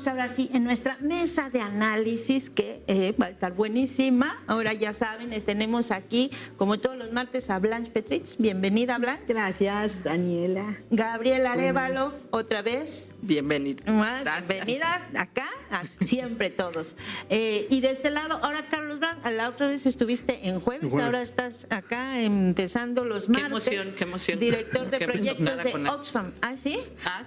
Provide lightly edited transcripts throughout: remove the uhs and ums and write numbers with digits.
entramos ahora sí en nuestra mesa de análisis que va a estar buenísima. Ahora ya saben, tenemos aquí, como todos los martes, a Blanche Petrich. Bienvenida, Blanche. Gracias, Daniela. Gabriela Arévalo, otra vez. Bienvenida. Bienvenida acá, siempre todos. Y de este lado, ahora Carlos Brandt, la otra vez estuviste en jueves, ahora estás acá empezando los martes. Qué emoción. Director de proyectos de Oxfam. ¿Ah, sí?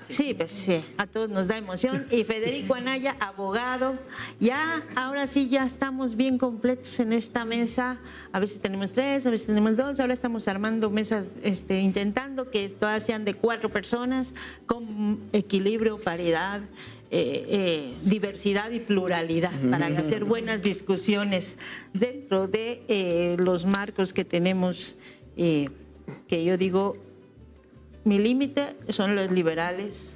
Sí, pues sí, a todos nos da emoción. Y Federico Anaya, abogado. Ya, ahora sí, ya estamos bien completos en esta mesa. A veces tenemos 3, a veces tenemos 2. Ahora estamos armando mesas, intentando que todas sean de 4 personas, con equilibrio, paridad, diversidad y pluralidad, para hacer buenas discusiones dentro de los marcos que tenemos, que yo digo, mi límite son los liberales,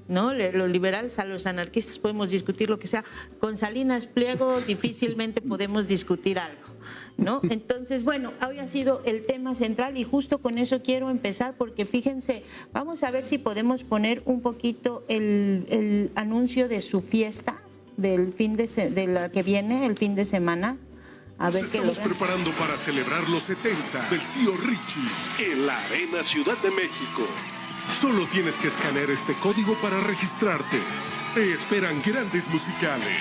¿no? Los liberales, a los anarquistas podemos discutir lo que sea. Con Salinas Pliego difícilmente podemos discutir algo, ¿no? Entonces, bueno, hoy ha sido el tema central y justo con eso quiero empezar, porque fíjense, vamos a ver si podemos poner un poquito el anuncio de su fiesta del de la que viene, el fin de semana. A ver, Nos estamos preparando para celebrar los 70 del tío Richie en la Arena Ciudad de México. Solo tienes que escanear este código para registrarte. Te esperan grandes musicales,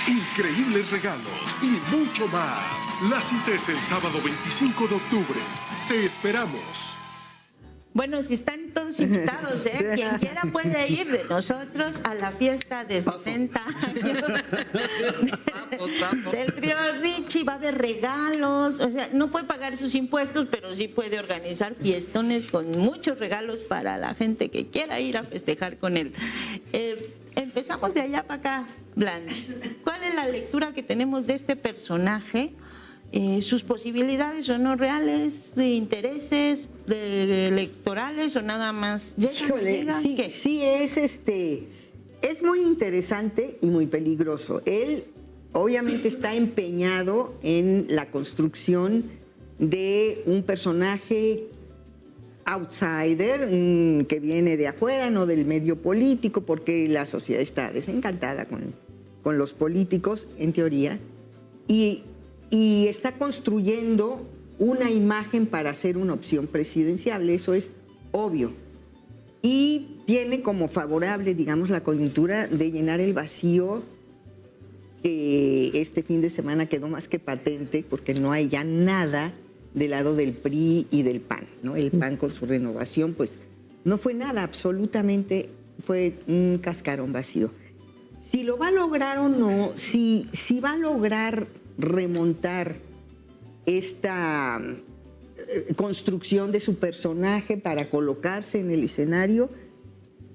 increíbles regalos y mucho más. La cita es el sábado 25 de octubre. Te esperamos. Bueno, si están todos invitados, quien quiera puede ir de nosotros a la fiesta de 60 años del trío Richie. Va a haber regalos, o sea, no puede pagar sus impuestos, pero sí puede organizar fiestones con muchos regalos para la gente que quiera ir a festejar con él. Empezamos de allá para acá, Blanche. ¿Cuál es la lectura que tenemos de este personaje? Sus posibilidades o no reales, de intereses, de electorales o nada más. Sí, es muy interesante y muy peligroso. Él obviamente está empeñado en la construcción de un personaje outsider, que viene de afuera, no del medio político, porque la sociedad está desencantada con los políticos, en teoría, y está construyendo una imagen para ser una opción presidencial, eso es obvio. Y tiene como favorable, digamos, la coyuntura de llenar el vacío que este fin de semana quedó más que patente, porque no hay ya nada del lado del PRI y del PAN, ¿no? El PAN con su renovación, pues no fue nada, absolutamente fue un cascarón vacío. Si lo va a lograr o no, si va a lograr remontar esta construcción de su personaje para colocarse en el escenario,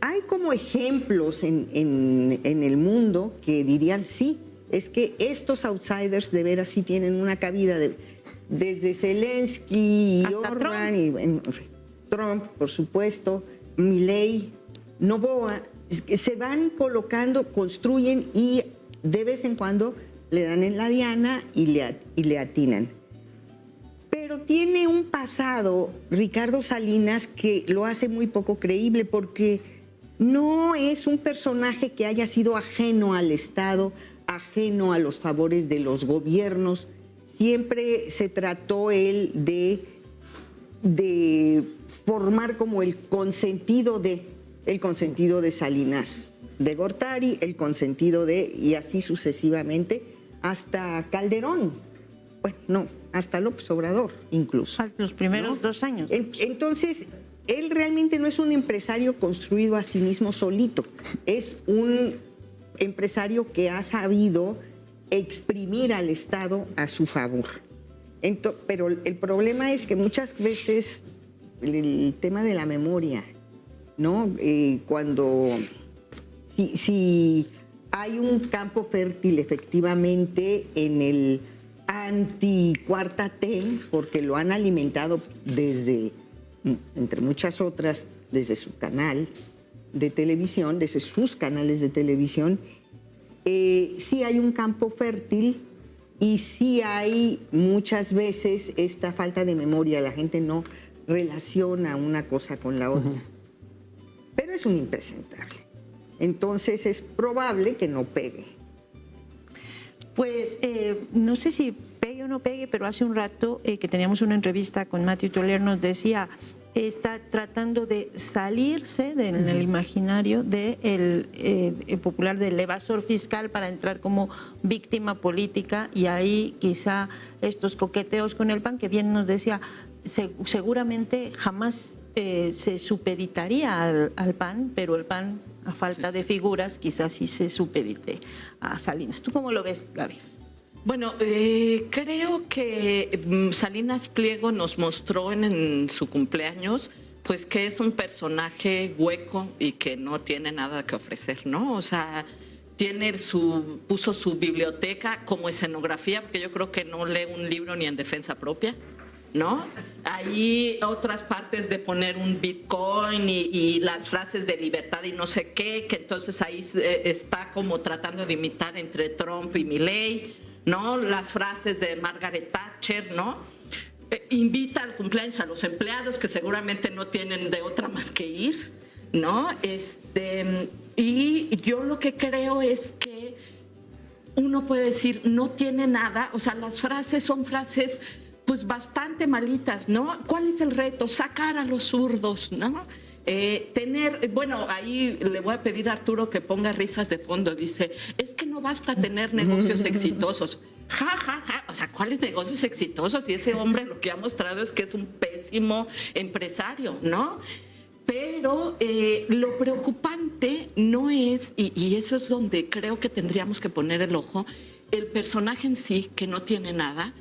hay como ejemplos en el mundo que dirían sí, es que estos outsiders de veras sí tienen una cabida, desde Zelensky y Orban y Trump, por supuesto, Milei, Noboa, se van colocando, construyen y de vez en cuando le dan en la diana y le atinan. Pero tiene un pasado, Ricardo Salinas, que lo hace muy poco creíble, porque no es un personaje que haya sido ajeno al Estado, ajeno a los favores de los gobiernos. Siempre se trató él de formar como el consentido de Salinas, de Gortari, el consentido y así sucesivamente, hasta Calderón, bueno, no, hasta López Obrador incluso. Hasta los primeros 2 años. Entonces, él realmente no es un empresario construido a sí mismo solito, es un empresario que ha sabido exprimir al Estado a su favor. Pero el problema es que muchas veces el tema de la memoria, ¿no? Si hay un campo fértil efectivamente en el anti-cuarta T, porque lo han alimentado desde, entre muchas otras, desde su canal de televisión, desde sus canales de televisión, sí hay un campo fértil y sí hay muchas veces esta falta de memoria, la gente no relaciona una cosa con la otra. Pero es un impresentable. entonces es probable que no pegue. Pues no sé si pegue o no pegue, pero hace un rato que teníamos una entrevista con Matthew Toller, nos decía, está tratando de salirse del imaginario del popular del evasor fiscal para entrar como víctima política, y ahí quizá estos coqueteos con el PAN, que bien nos decía, seguramente jamás se supeditaría al PAN, pero el PAN, a falta de figuras, quizás sí se supedite a Salinas. ¿Tú cómo lo ves, Gaby? Bueno, creo que Salinas Pliego nos mostró en su cumpleaños pues que es un personaje hueco y que no tiene nada que ofrecer, ¿no? O sea, puso su biblioteca como escenografía, porque yo creo que no lee un libro ni en defensa propia, ¿no? Ahí otras partes de poner un Bitcoin y las frases de libertad y no sé qué, que entonces ahí está como tratando de imitar entre Trump y Milei, ¿no? Las frases de Margaret Thatcher, ¿no? Invita al cumpleaños a los empleados que seguramente no tienen de otra más que ir, ¿no? Y yo lo que creo es que uno puede decir no tiene nada, o sea, las frases son frases pues bastante malitas, ¿no? ¿Cuál es el reto? Sacar a los zurdos, ¿no? Bueno, ahí le voy a pedir a Arturo que ponga risas de fondo. Dice, es que no basta tener negocios exitosos. Ja, ja, ja. O sea, ¿cuáles negocios exitosos? Y ese hombre lo que ha mostrado es que es un pésimo empresario, ¿no? Pero lo preocupante no es, y eso es donde creo que tendríamos que poner el ojo, el personaje en sí, que no tiene nada,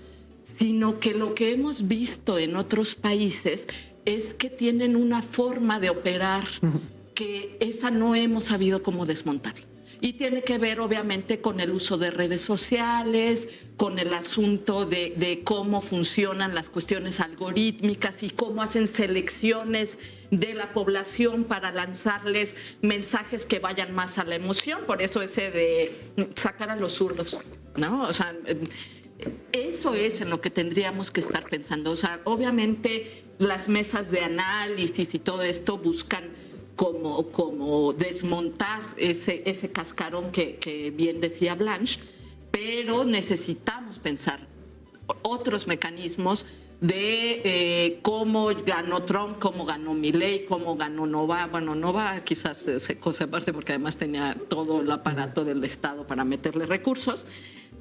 sino que lo que hemos visto en otros países es que tienen una forma de operar que esa no hemos sabido cómo desmontar. Y tiene que ver obviamente con el uso de redes sociales, con el asunto de cómo funcionan las cuestiones algorítmicas y cómo hacen selecciones de la población para lanzarles mensajes que vayan más a la emoción. Por eso ese de sacar a los zurdos, ¿no? O sea, eso es en lo que tendríamos que estar pensando. O sea, obviamente las mesas de análisis y todo esto buscan como desmontar ese cascarón que bien decía Blanche, pero necesitamos pensar otros mecanismos de cómo ganó Trump, cómo ganó Milei, cómo ganó Nova. Bueno, Nova quizás se cosa aparte porque además tenía todo el aparato del Estado para meterle recursos.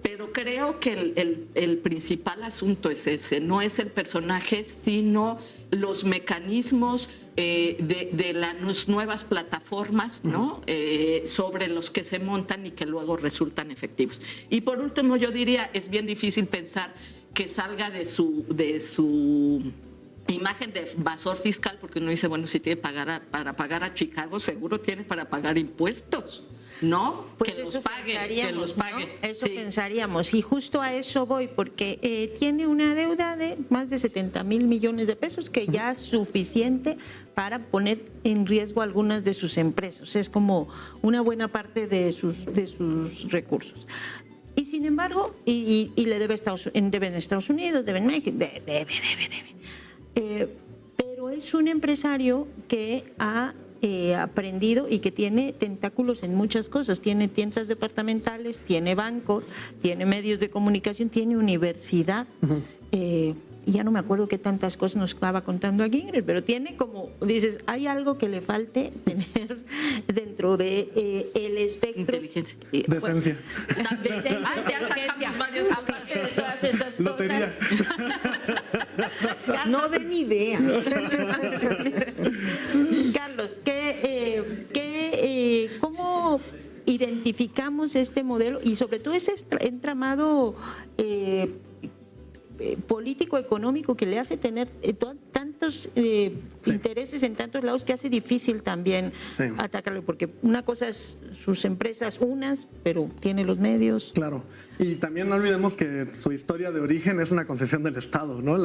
Pero creo que el principal asunto es ese, no es el personaje, sino los mecanismos de las nuevas plataformas, ¿no? Sobre los que se montan y que luego resultan efectivos. Y por último, yo diría, es bien difícil pensar que salga de su imagen de evasor fiscal, porque uno dice, bueno, si tiene para pagar a Chicago, seguro tiene para pagar impuestos. ¿No? Pues que los pague. ¿No? Eso sí. Pensaríamos, y justo a eso voy, porque tiene una deuda de más de 70,000 millones de pesos, que ya es suficiente para poner en riesgo algunas de sus empresas. Es como una buena parte de sus recursos. Y sin embargo, y le debe en Estados Unidos, debe en México, debe. Pero es un empresario que ha aprendido y que tiene tentáculos en muchas cosas. Tiene tiendas departamentales, tiene bancos, tiene medios de comunicación, tiene universidad. Y ya no me acuerdo qué tantas cosas nos estaba contando aquí, Ingrid, pero tiene como, dices, hay algo que le falte tener dentro de el espectro. Inteligencia. Decencia. También. Ya sacamos varias cosas. De todas esas Lotería. Cosas. No den ideas. Carlos, ¿cómo identificamos este modelo y sobre todo ese entramado político-económico que le hace tener tantos intereses en tantos lados, que hace difícil también atacarlo? Porque una cosa es sus empresas, pero tiene los medios. Claro. Y también no olvidemos que su historia de origen es una concesión del Estado, ¿no?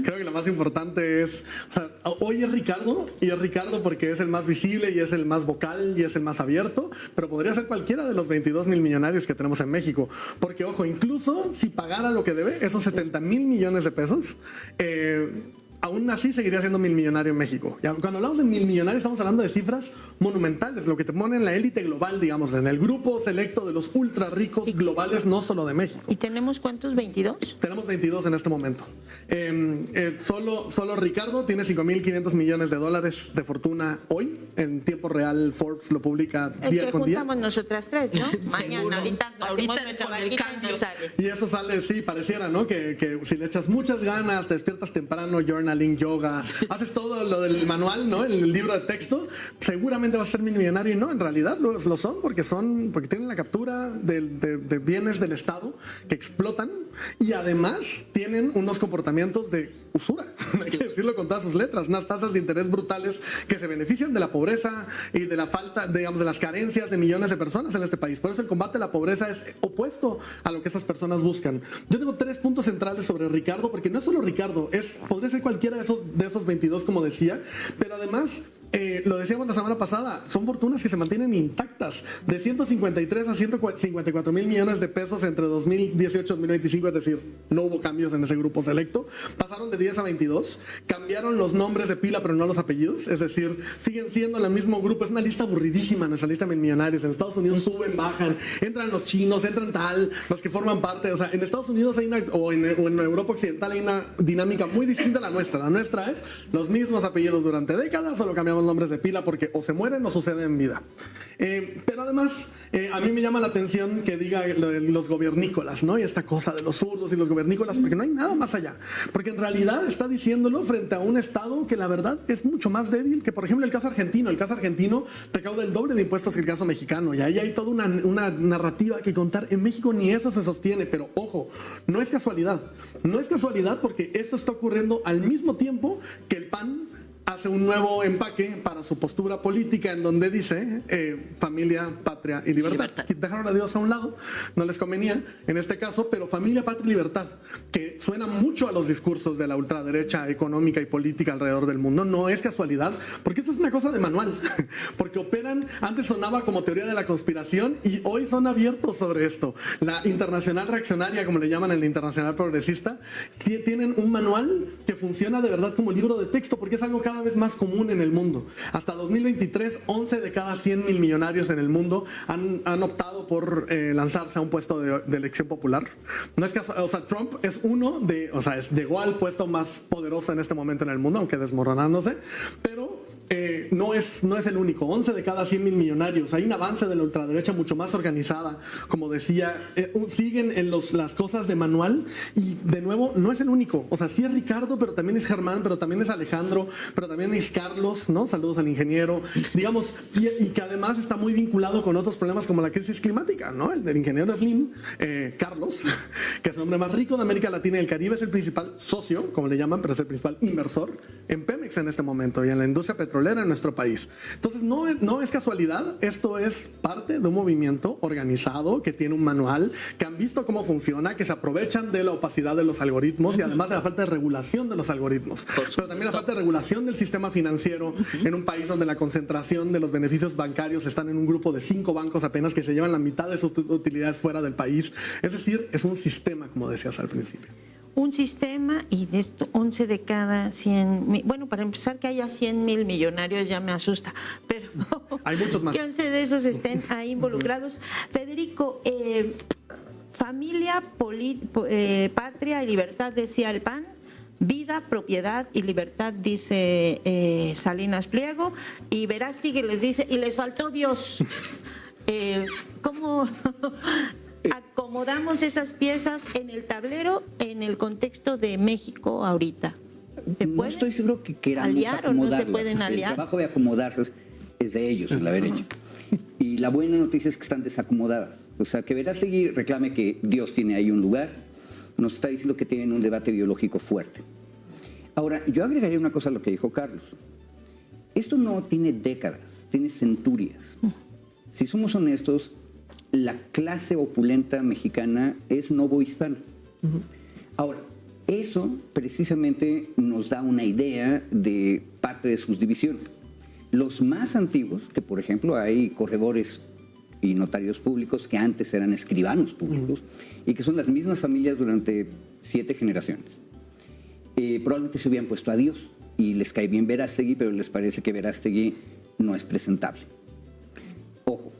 Creo que lo más importante es, o sea, hoy es Ricardo, y es Ricardo porque es el más visible y es el más vocal y es el más abierto, pero podría ser cualquiera de los 22,000 millonarios que tenemos en México. Porque, ojo, incluso si pagara lo que debe, esos 70,000 millones de pesos, aún así seguiría siendo millonario en México. Y cuando hablamos de millonario estamos hablando de cifras monumentales, lo que te pone en la élite global, digamos, en el grupo selecto de los ultra ricos globales, no solo de México. ¿Y tenemos cuántos? ¿22? Tenemos 22 en este momento. Solo Ricardo tiene $5,500 millones de fortuna hoy. En tiempo real, Forbes lo publica día con día. Juntamos nosotras tres, ¿no? Mañana, Seguro. ahorita Ahorita nuestra con el vaquita cambio. nos sale. Y eso sale, sí, pareciera, ¿no? Que si le echas muchas ganas, te despiertas temprano, journaling, yoga, haces todo lo del manual, ¿no? El libro de texto, seguramente vas a ser millonario. Y no, en realidad lo son porque tienen la captura de bienes del Estado que explotan y además tienen unos comportamientos de usura, hay que decirlo con todas sus letras, unas tasas de interés brutales que se benefician de la pobreza y de la falta, digamos, de las carencias de millones de personas en este país. Por eso el combate a la pobreza es opuesto a lo que esas personas buscan. Yo tengo 3 puntos centrales sobre Ricardo, porque no es solo Ricardo, podría ser cualquiera de esos 22, como decía, pero además, lo decíamos la semana pasada, son fortunas que se mantienen intactas, de 153 a 154 mil millones de pesos entre 2018 y 2025, es decir, no hubo cambios en ese grupo selecto, pasaron de 10 a 22, cambiaron los nombres de pila pero no los apellidos, es decir, siguen siendo el mismo grupo. Es una lista aburridísima, nuestra lista de millonarios. En Estados Unidos suben, bajan, entran los chinos, entran los que forman parte, o sea, en Estados Unidos hay o en Europa Occidental hay una dinámica muy distinta a la nuestra es los mismos apellidos durante décadas, solo cambiamos nombres de pila porque o se mueren o sucede en vida. Pero además, a mí me llama la atención que diga lo de los gobernícolas, ¿no? Y esta cosa de los zurdos y los gobernícolas, porque no hay nada más allá. Porque en realidad está diciéndolo frente a un Estado que la verdad es mucho más débil que, por ejemplo, el caso argentino. El caso argentino recauda el doble de impuestos que el caso mexicano. Y ahí hay toda una narrativa que contar. En México ni eso se sostiene, pero ojo, no es casualidad. No es casualidad porque esto está ocurriendo al mismo tiempo que el PAN hace un nuevo empaque para su postura política en donde dice familia, patria y libertad. Dejaron a Dios a un lado, no les convenía en este caso, pero familia, patria y libertad, que suena mucho a los discursos de la ultraderecha económica y política alrededor del mundo. No es casualidad, porque esto es una cosa de manual, porque operan, antes sonaba como teoría de la conspiración y hoy son abiertos sobre esto. La internacional reaccionaria, como le llaman en la internacional progresista, tienen un manual que funciona de verdad como libro de texto, porque es algo cada vez más común en el mundo. Hasta 2023, 11 de cada 100 mil millonarios en el mundo han optado por lanzarse a un puesto de elección popular. No es casual, o sea, Trump es llegó al puesto más poderoso en este momento en el mundo, aunque desmoronándose, pero no es el único. 11 de cada 100 mil millonarios. Hay un avance de la ultraderecha mucho más organizada, como decía, siguen en las cosas de manual y de nuevo no es el único. O sea, sí es Ricardo, pero también es Germán, pero también es Alejandro, pero también es Carlos, ¿no? Saludos al ingeniero, digamos, y que además está muy vinculado con otros problemas como la crisis climática, ¿no? El del ingeniero Slim, Carlos, que es el hombre más rico de América Latina y el Caribe, es el principal socio, como le llaman, pero es el principal inversor en Pemex en este momento y en la industria petrolera en nuestro país. Entonces, no es casualidad, esto es parte de un movimiento organizado que tiene un manual, que han visto cómo funciona, que se aprovechan de la opacidad de los algoritmos y además de la falta de regulación de los algoritmos, pero también la falta de regulación del sistema financiero en un país donde la concentración de los beneficios bancarios están en un grupo de 5 bancos apenas que se llevan la mitad de sus utilidades fuera del país. Es decir, es un sistema, como decías al principio. Un sistema y de esto 11 de cada 100, bueno, para empezar que haya 100 mil millonarios ya me asusta, pero hay muchos más. Que 11 de esos estén ahí involucrados. Federico, familia, patria y libertad, decía el PAN. Vida, propiedad y libertad, dice Salinas Pliego, y Verástegui les dice, y les faltó Dios. ¿Cómo acomodamos esas piezas en el tablero en el contexto de México ahorita? No estoy seguro que queramos aliar o no se acomodarlas. pueden aliar. El trabajo de acomodarse es de ellos, es la derecha. Y la buena noticia es que están desacomodadas. O sea, que Verástegui reclame que Dios tiene ahí un lugar, nos está diciendo que tienen un debate ideológico fuerte. Ahora, yo agregaría una cosa a lo que dijo Carlos. Esto no tiene décadas, tiene centurias. Si somos honestos, la clase opulenta mexicana es novohispana. Ahora, eso precisamente nos da una idea de parte de sus divisiones. Los más antiguos, que por ejemplo hay corredores y notarios públicos que antes eran escribanos públicos y que son las mismas familias durante 7 generaciones. probablemente se hubieran puesto a Dios y les cae bien Verástegui, pero les parece que Verástegui no es presentable. Ojo,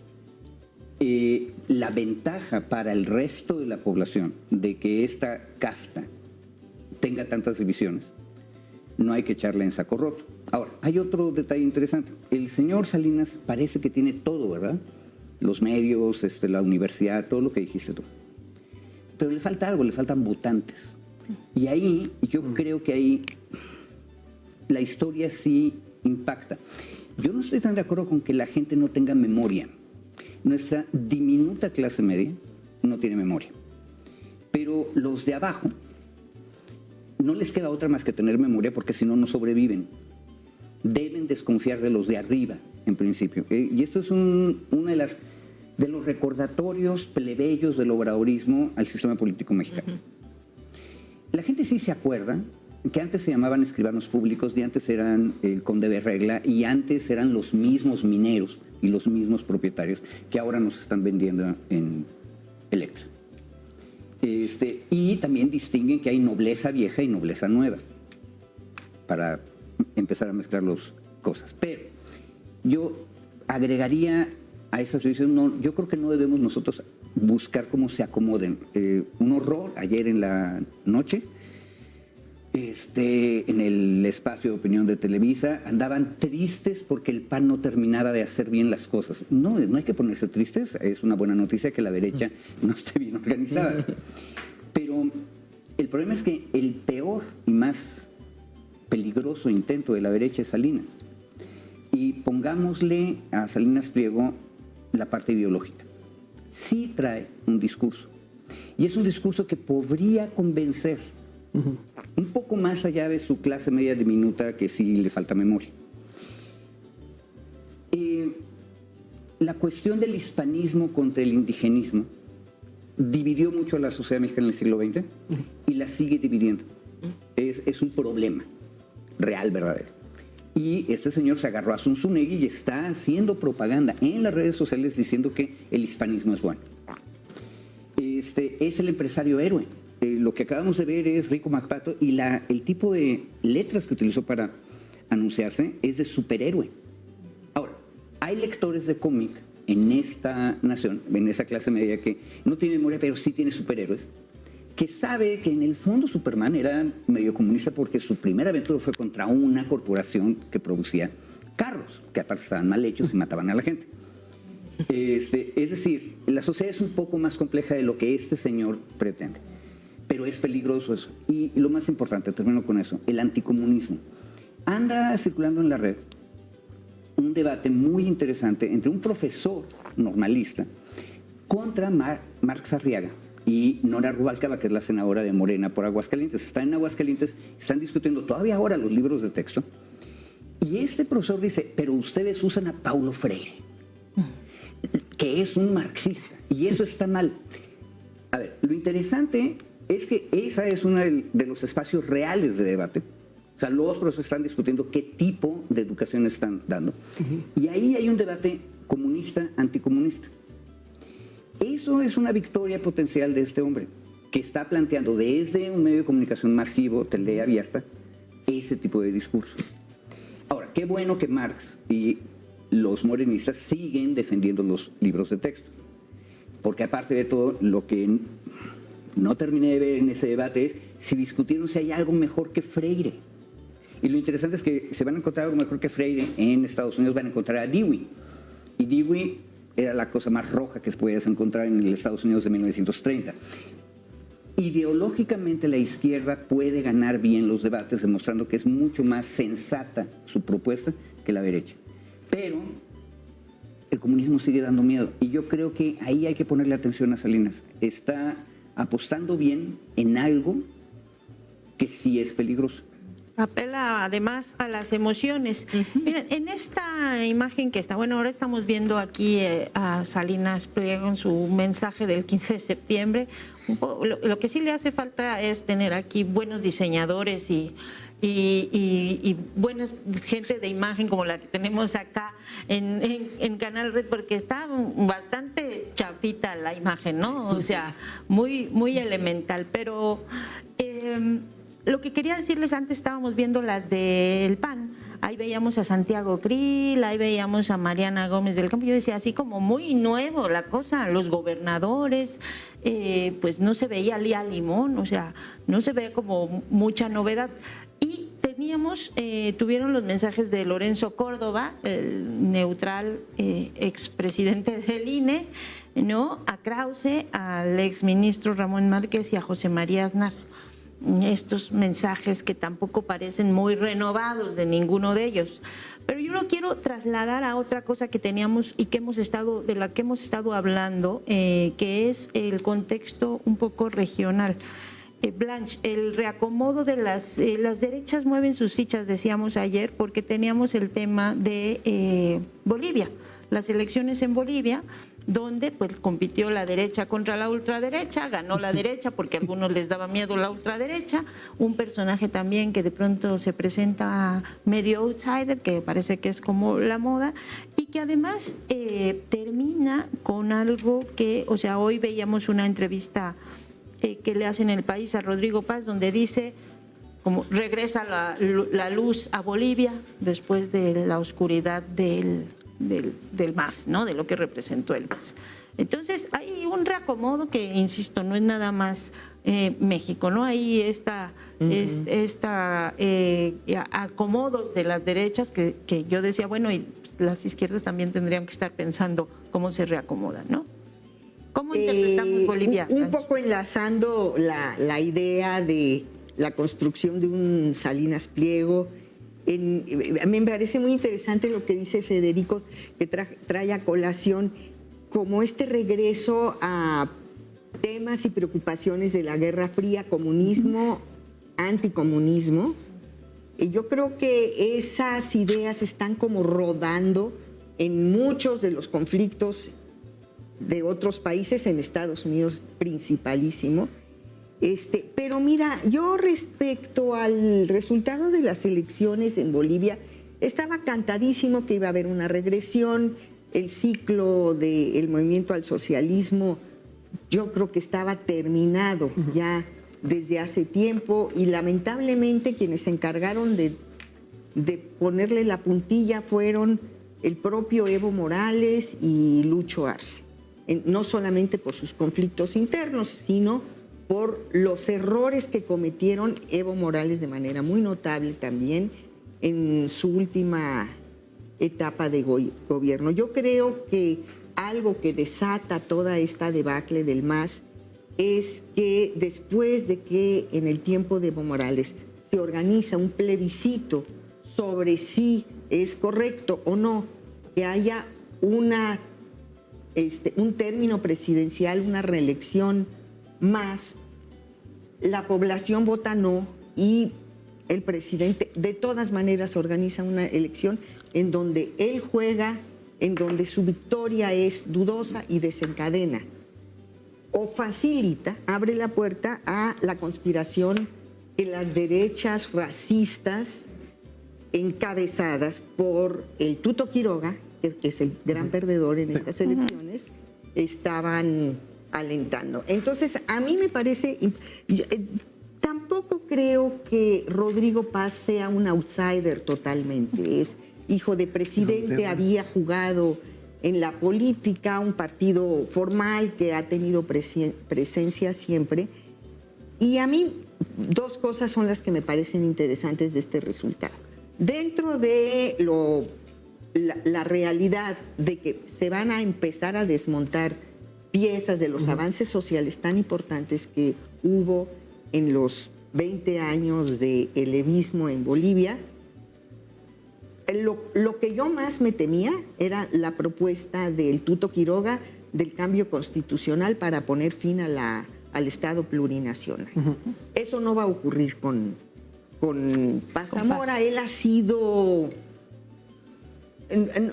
la ventaja para el resto de la población de que esta casta tenga tantas divisiones, no hay que echarla en saco roto. Ahora, hay otro detalle interesante. El señor Salinas parece que tiene todo, ¿verdad? Los medios, la universidad, todo lo que dijiste tú. Pero le falta algo, le faltan votantes. Y ahí, yo creo que ahí la historia sí impacta. Yo no estoy tan de acuerdo con que la gente no tenga memoria. Nuestra diminuta clase media no tiene memoria. Pero los de abajo no les queda otra más que tener memoria porque si no, no sobreviven. Deben desconfiar de los de arriba, en principio. Y esto es uno de los recordatorios plebeyos del obradorismo al sistema político mexicano. La gente sí se acuerda que antes se llamaban escribanos públicos y antes eran el conde de Regla y antes eran los mismos mineros y los mismos propietarios que ahora nos están vendiendo en Electra. Y también distinguen que hay nobleza vieja y nobleza nueva para empezar a mezclar las cosas. Pero yo agregaría a esas divisiones, yo creo que no debemos nosotros buscar cómo se acomoden. Un horror ayer en la noche, en el espacio de opinión de Televisa, andaban tristes porque el PAN no terminaba de hacer bien las cosas. No hay que ponerse tristes, es una buena noticia que la derecha no esté bien organizada. Pero el problema es que el peor y más peligroso intento de la derecha es Salinas. Y pongámosle a Salinas Pliego la parte ideológica. Sí trae un discurso. Y es un discurso que podría convencer un poco más allá de su clase media diminuta que sí le falta memoria. La cuestión del hispanismo contra el indigenismo dividió mucho a la sociedad mexicana en el siglo XX y la sigue dividiendo. Es un problema real, verdadero. Y este señor se agarró a Zunzunegui y está haciendo propaganda en las redes sociales diciendo que el hispanismo es bueno. Es el empresario héroe. Lo que acabamos de ver es Rico MacPato y el tipo de letras que utilizó para anunciarse es de superhéroe. Ahora, hay lectores de cómic en esta nación, en esa clase media que no tiene memoria, pero sí tiene superhéroes, que sabe que en el fondo Superman era medio comunista porque su primera aventura fue contra una corporación que producía carros, que aparte estaban mal hechos y mataban a la gente. Es decir, la sociedad es un poco más compleja de lo que este señor pretende, pero es peligroso eso. Y lo más importante, termino con eso, el anticomunismo. Anda circulando en la red un debate muy interesante entre un profesor normalista contra Marx Arriaga y Nora Rubalcaba, que es la senadora de Morena por Aguascalientes. Están en Aguascalientes, están discutiendo todavía ahora los libros de texto. Y este profesor dice, pero ustedes usan a Paulo Freire, que es un marxista, y eso está mal. A ver, lo interesante es que esa es uno de los espacios reales de debate. O sea, los profesores están discutiendo qué tipo de educación están dando. Y ahí hay un debate comunista-anticomunista. Eso es una victoria potencial de este hombre, que está planteando desde un medio de comunicación masivo, tele abierta, ese tipo de discurso. Ahora, qué bueno que Marx y los morenistas siguen defendiendo los libros de texto, porque aparte de todo, lo que no terminé de ver en ese debate es si discutieron si hay algo mejor que Freire. Y lo interesante es que se van a encontrar algo mejor que Freire en Estados Unidos, van a encontrar a Dewey. Y Dewey era la cosa más roja que puedes encontrar en el Estados Unidos de 1930. Ideológicamente la izquierda puede ganar bien los debates, demostrando que es mucho más sensata su propuesta que la derecha. Pero el comunismo sigue dando miedo. Y yo creo que ahí hay que ponerle atención a Salinas. Está apostando bien en algo que sí es peligroso. Apela además a las emociones. Miren, en esta imagen que está, bueno, ahora estamos viendo aquí a Salinas Pliego en su mensaje del 15 de septiembre. Lo que sí le hace falta es tener aquí buenos diseñadores y buena gente de imagen como la que tenemos acá en Canal Red, porque está bastante chafita la imagen, ¿no? O sea, muy elemental, pero lo que quería decirles antes, estábamos viendo las del PAN, ahí veíamos a Santiago Krill, ahí veíamos a Mariana Gómez del Campo, yo decía, así como muy nuevo la cosa, los gobernadores, pues no se veía Lía Limón, o sea, no se veía como mucha novedad. Y tuvieron los mensajes de Lorenzo Córdoba, el neutral expresidente del INE, ¿no? A Krause, al exministro Ramón Márquez y a José María Aznar. Estos mensajes que tampoco parecen muy renovados de ninguno de ellos. Pero yo lo quiero trasladar a otra cosa que teníamos y de la que hemos estado hablando, que es el contexto un poco regional. Blanche, el reacomodo de las derechas mueven sus fichas, decíamos ayer, porque teníamos el tema de Bolivia, las elecciones en Bolivia, donde pues compitió la derecha contra la ultraderecha, ganó la derecha porque a algunos les daba miedo la ultraderecha, un personaje también que de pronto se presenta medio outsider, que parece que es como la moda, y que además termina con algo que, o sea, hoy veíamos una entrevista que le hacen en El País a Rodrigo Paz, donde dice como regresa la luz a Bolivia después de la oscuridad del MAS, ¿no? De lo que representó el MAS. Entonces hay un reacomodo que, insisto, no es nada más México, ¿no? Ahí está acomodos de las derechas que yo decía, bueno, y las izquierdas también tendrían que estar pensando cómo se reacomodan, ¿no? ¿Cómo interpretamos Bolivia? Un poco enlazando la idea de la construcción de un Salinas Pliego. Me parece muy interesante lo que dice Federico, que trae a colación como este regreso a temas y preocupaciones de la Guerra Fría, comunismo, anticomunismo. Y yo creo que esas ideas están como rodando en muchos de los conflictos de otros países, en Estados Unidos principalísimo. Pero mira, yo respecto al resultado de las elecciones en Bolivia, estaba cantadísimo que iba a haber una regresión, el ciclo del movimiento al socialismo, yo creo que estaba terminado ya desde hace tiempo, y lamentablemente quienes se encargaron de ponerle la puntilla fueron el propio Evo Morales y Lucho Arce. No solamente por sus conflictos internos, sino por los errores que cometieron Evo Morales de manera muy notable también en su última etapa de gobierno. Yo creo que algo que desata toda esta debacle del MAS es que después de que en el tiempo de Evo Morales se organiza un plebiscito sobre si es correcto o no que haya un término presidencial, una reelección más, la población vota no y el presidente de todas maneras organiza una elección en donde él juega, en donde su victoria es dudosa y desencadena o facilita, abre la puerta a la conspiración que las derechas racistas encabezadas por el Tuto Quiroga, que es el gran perdedor en estas elecciones, estaban alentando. Entonces, a mí me parece, tampoco creo que Rodrigo Paz sea un outsider totalmente, es hijo de presidente, había jugado en la política, un partido formal que ha tenido presencia siempre, y a mí dos cosas son las que me parecen interesantes de este resultado. Dentro de la realidad de que se van a empezar a desmontar piezas de los avances sociales tan importantes que hubo en los 20 años de elevismo en Bolivia, lo que yo más me temía era la propuesta del Tuto Quiroga del cambio constitucional para poner fin al Estado plurinacional. Eso no va a ocurrir con Paz Zamora. Él ha sido...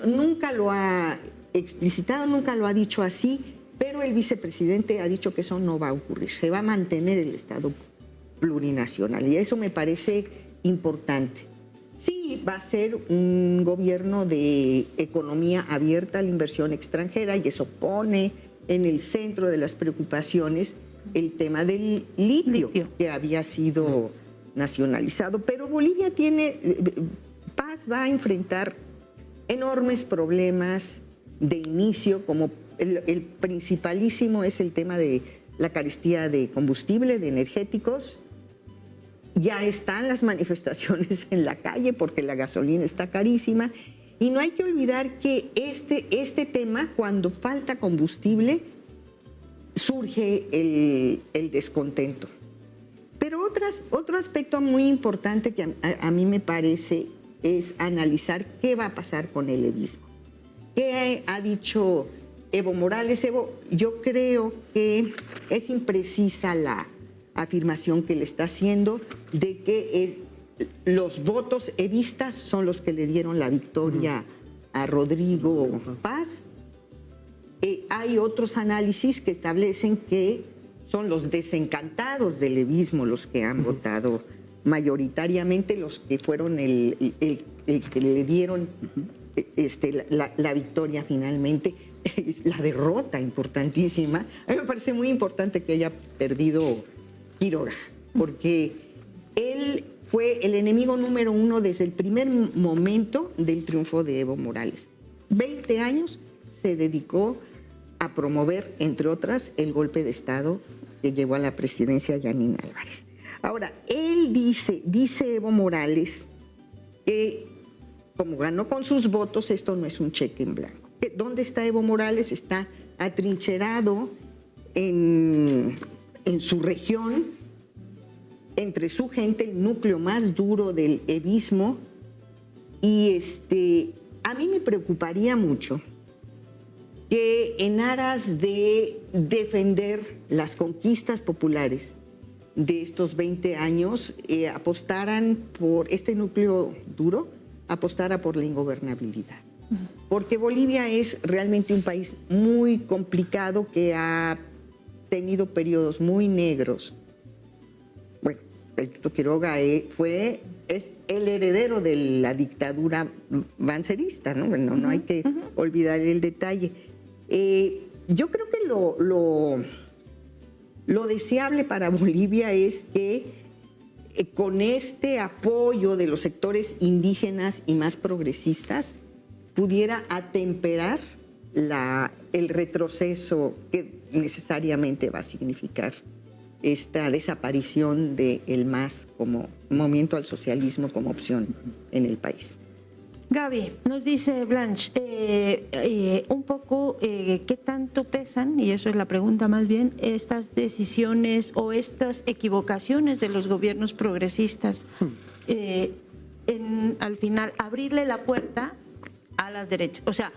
Nunca lo ha explicitado, nunca lo ha dicho así, pero el vicepresidente ha dicho que eso no va a ocurrir. Se va a mantener el Estado plurinacional y eso me parece importante. Sí, va a ser un gobierno de economía abierta a la inversión extranjera y eso pone en el centro de las preocupaciones el tema del litio. Que había sido nacionalizado, pero Bolivia Paz va a enfrentar enormes problemas de inicio, como el principalísimo es el tema de la carestía de combustible, de energéticos. Ya están las manifestaciones en la calle porque la gasolina está carísima. Y no hay que olvidar que este tema, cuando falta combustible, surge el descontento. Pero otro aspecto muy importante que a mí me parece es analizar qué va a pasar con el evismo. ¿Qué ha dicho Evo Morales? Evo, yo creo que es imprecisa la afirmación que le está haciendo de que los votos evistas son los que le dieron la victoria a Rodrigo Paz. Hay otros análisis que establecen que son los desencantados del evismo los que han votado mayoritariamente, los que fueron el que le dieron la victoria finalmente. La derrota importantísima. A mí me parece muy importante que haya perdido Quiroga, porque él fue el enemigo número uno desde el primer momento del triunfo de Evo Morales. 20 años se dedicó a promover, entre otras, el golpe de Estado que llevó a la presidencia a Yanín Álvarez. Ahora, él dice Evo Morales que como ganó con sus votos, esto no es un cheque en blanco. ¿Dónde está Evo Morales? Está atrincherado en su región, entre su gente, el núcleo más duro del evismo. Y a mí me preocuparía mucho que en aras de defender las conquistas populares de estos 20 años, apostaran por este núcleo duro, apostara por la ingobernabilidad. Porque Bolivia es realmente un país muy complicado que ha tenido periodos muy negros. Bueno, el Tuto Quiroga es el heredero de la dictadura bancerista, ¿no? Bueno, no hay que olvidar el detalle. Yo creo que lo deseable para Bolivia es que con este apoyo de los sectores indígenas y más progresistas pudiera atemperar el retroceso que necesariamente va a significar esta desaparición del MAS como movimiento al socialismo como opción en el país. Gaby, nos dice Blanche, un poco qué tanto pesan, y eso es la pregunta más bien, estas decisiones o estas equivocaciones de los gobiernos progresistas al final abrirle la puerta a las derechas. O sea,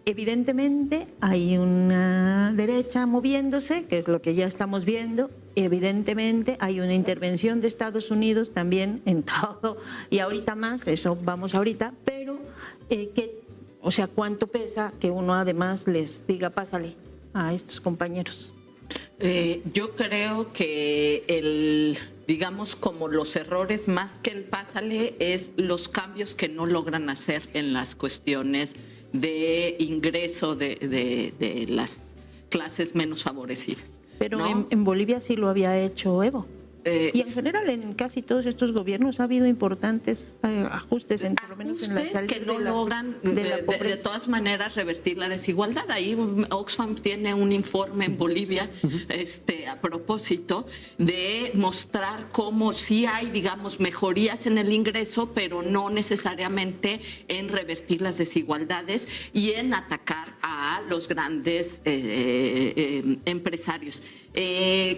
evidentemente hay una derecha moviéndose, que es lo que ya estamos viendo. Evidentemente hay una intervención de Estados Unidos también en todo, y ahorita más, eso vamos ahorita, pero o sea, ¿cuánto pesa que uno además les diga pásale a estos compañeros? Yo creo que digamos, como los errores más que el pásale es los cambios que no logran hacer en las cuestiones de ingreso de las clases menos favorecidas. Pero ¿no? en Bolivia sí lo había hecho Evo. Y en general en casi todos estos gobiernos ha habido importantes ajustes, por lo menos en la salida que no logran de todas maneras revertir la desigualdad. Ahí Oxfam tiene un informe en Bolivia a propósito de mostrar cómo sí hay, digamos, mejorías en el ingreso, pero no necesariamente en revertir las desigualdades y en atacar a los grandes empresarios.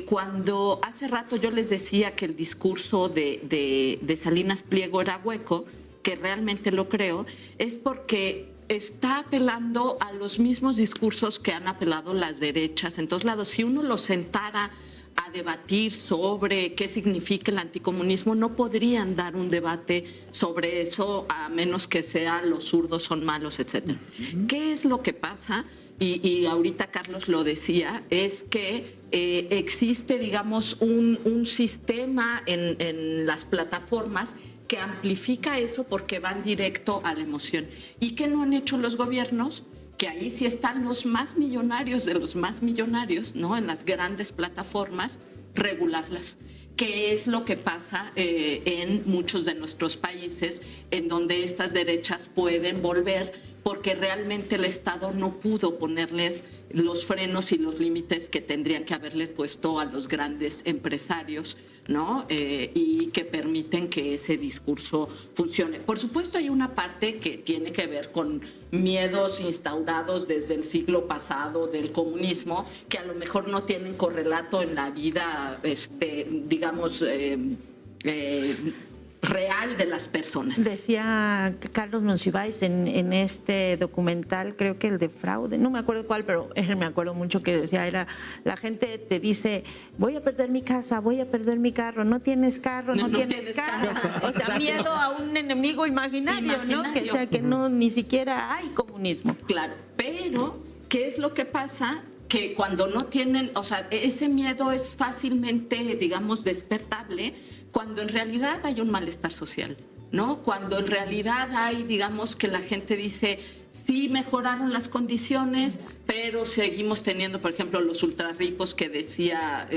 Cuando hace rato yo les decía que el discurso de Salinas Pliego era hueco, que realmente lo creo, es porque está apelando a los mismos discursos que han apelado las derechas en todos lados. Si uno lo sentara a debatir sobre qué significa el anticomunismo, no podrían dar un debate sobre eso a menos que sea los zurdos son malos, etcétera. ¿Qué es lo que pasa? Y ahorita Carlos lo decía, es que existe, digamos, un sistema en las plataformas que amplifica eso porque van directo a la emoción. ¿Y qué no han hecho los gobiernos? Que ahí sí están los más millonarios de los más millonarios, ¿no? En las grandes plataformas, regularlas. qué es lo que pasa en muchos de nuestros países en donde estas derechas pueden volver porque realmente el Estado no pudo ponerles los frenos y los límites que tendrían que haberle puesto a los grandes empresarios, ¿no? Y que permiten que ese discurso funcione. Por supuesto, hay una parte que tiene que ver con miedos instaurados desde el siglo pasado del comunismo, que a lo mejor no tienen correlato en la vida, digamos, real de las personas. Decía Carlos Monsiváis en este documental, creo que el de fraude, no me acuerdo cuál, pero me acuerdo mucho que decía, era la gente te dice, voy a perder mi casa, voy a perder mi carro, no tienes carro, no tienes casa. O sea, miedo a un enemigo imaginario, ¿no? Que, o sea, que no, ni siquiera hay comunismo. Claro, pero ¿qué es lo que pasa? Que cuando no tienen, o sea, ese miedo es fácilmente, digamos, despertable cuando en realidad hay un malestar social, ¿no? Cuando en realidad hay, digamos, que la gente dice, sí mejoraron las condiciones, pero seguimos teniendo, por ejemplo, los ultrarricos que decía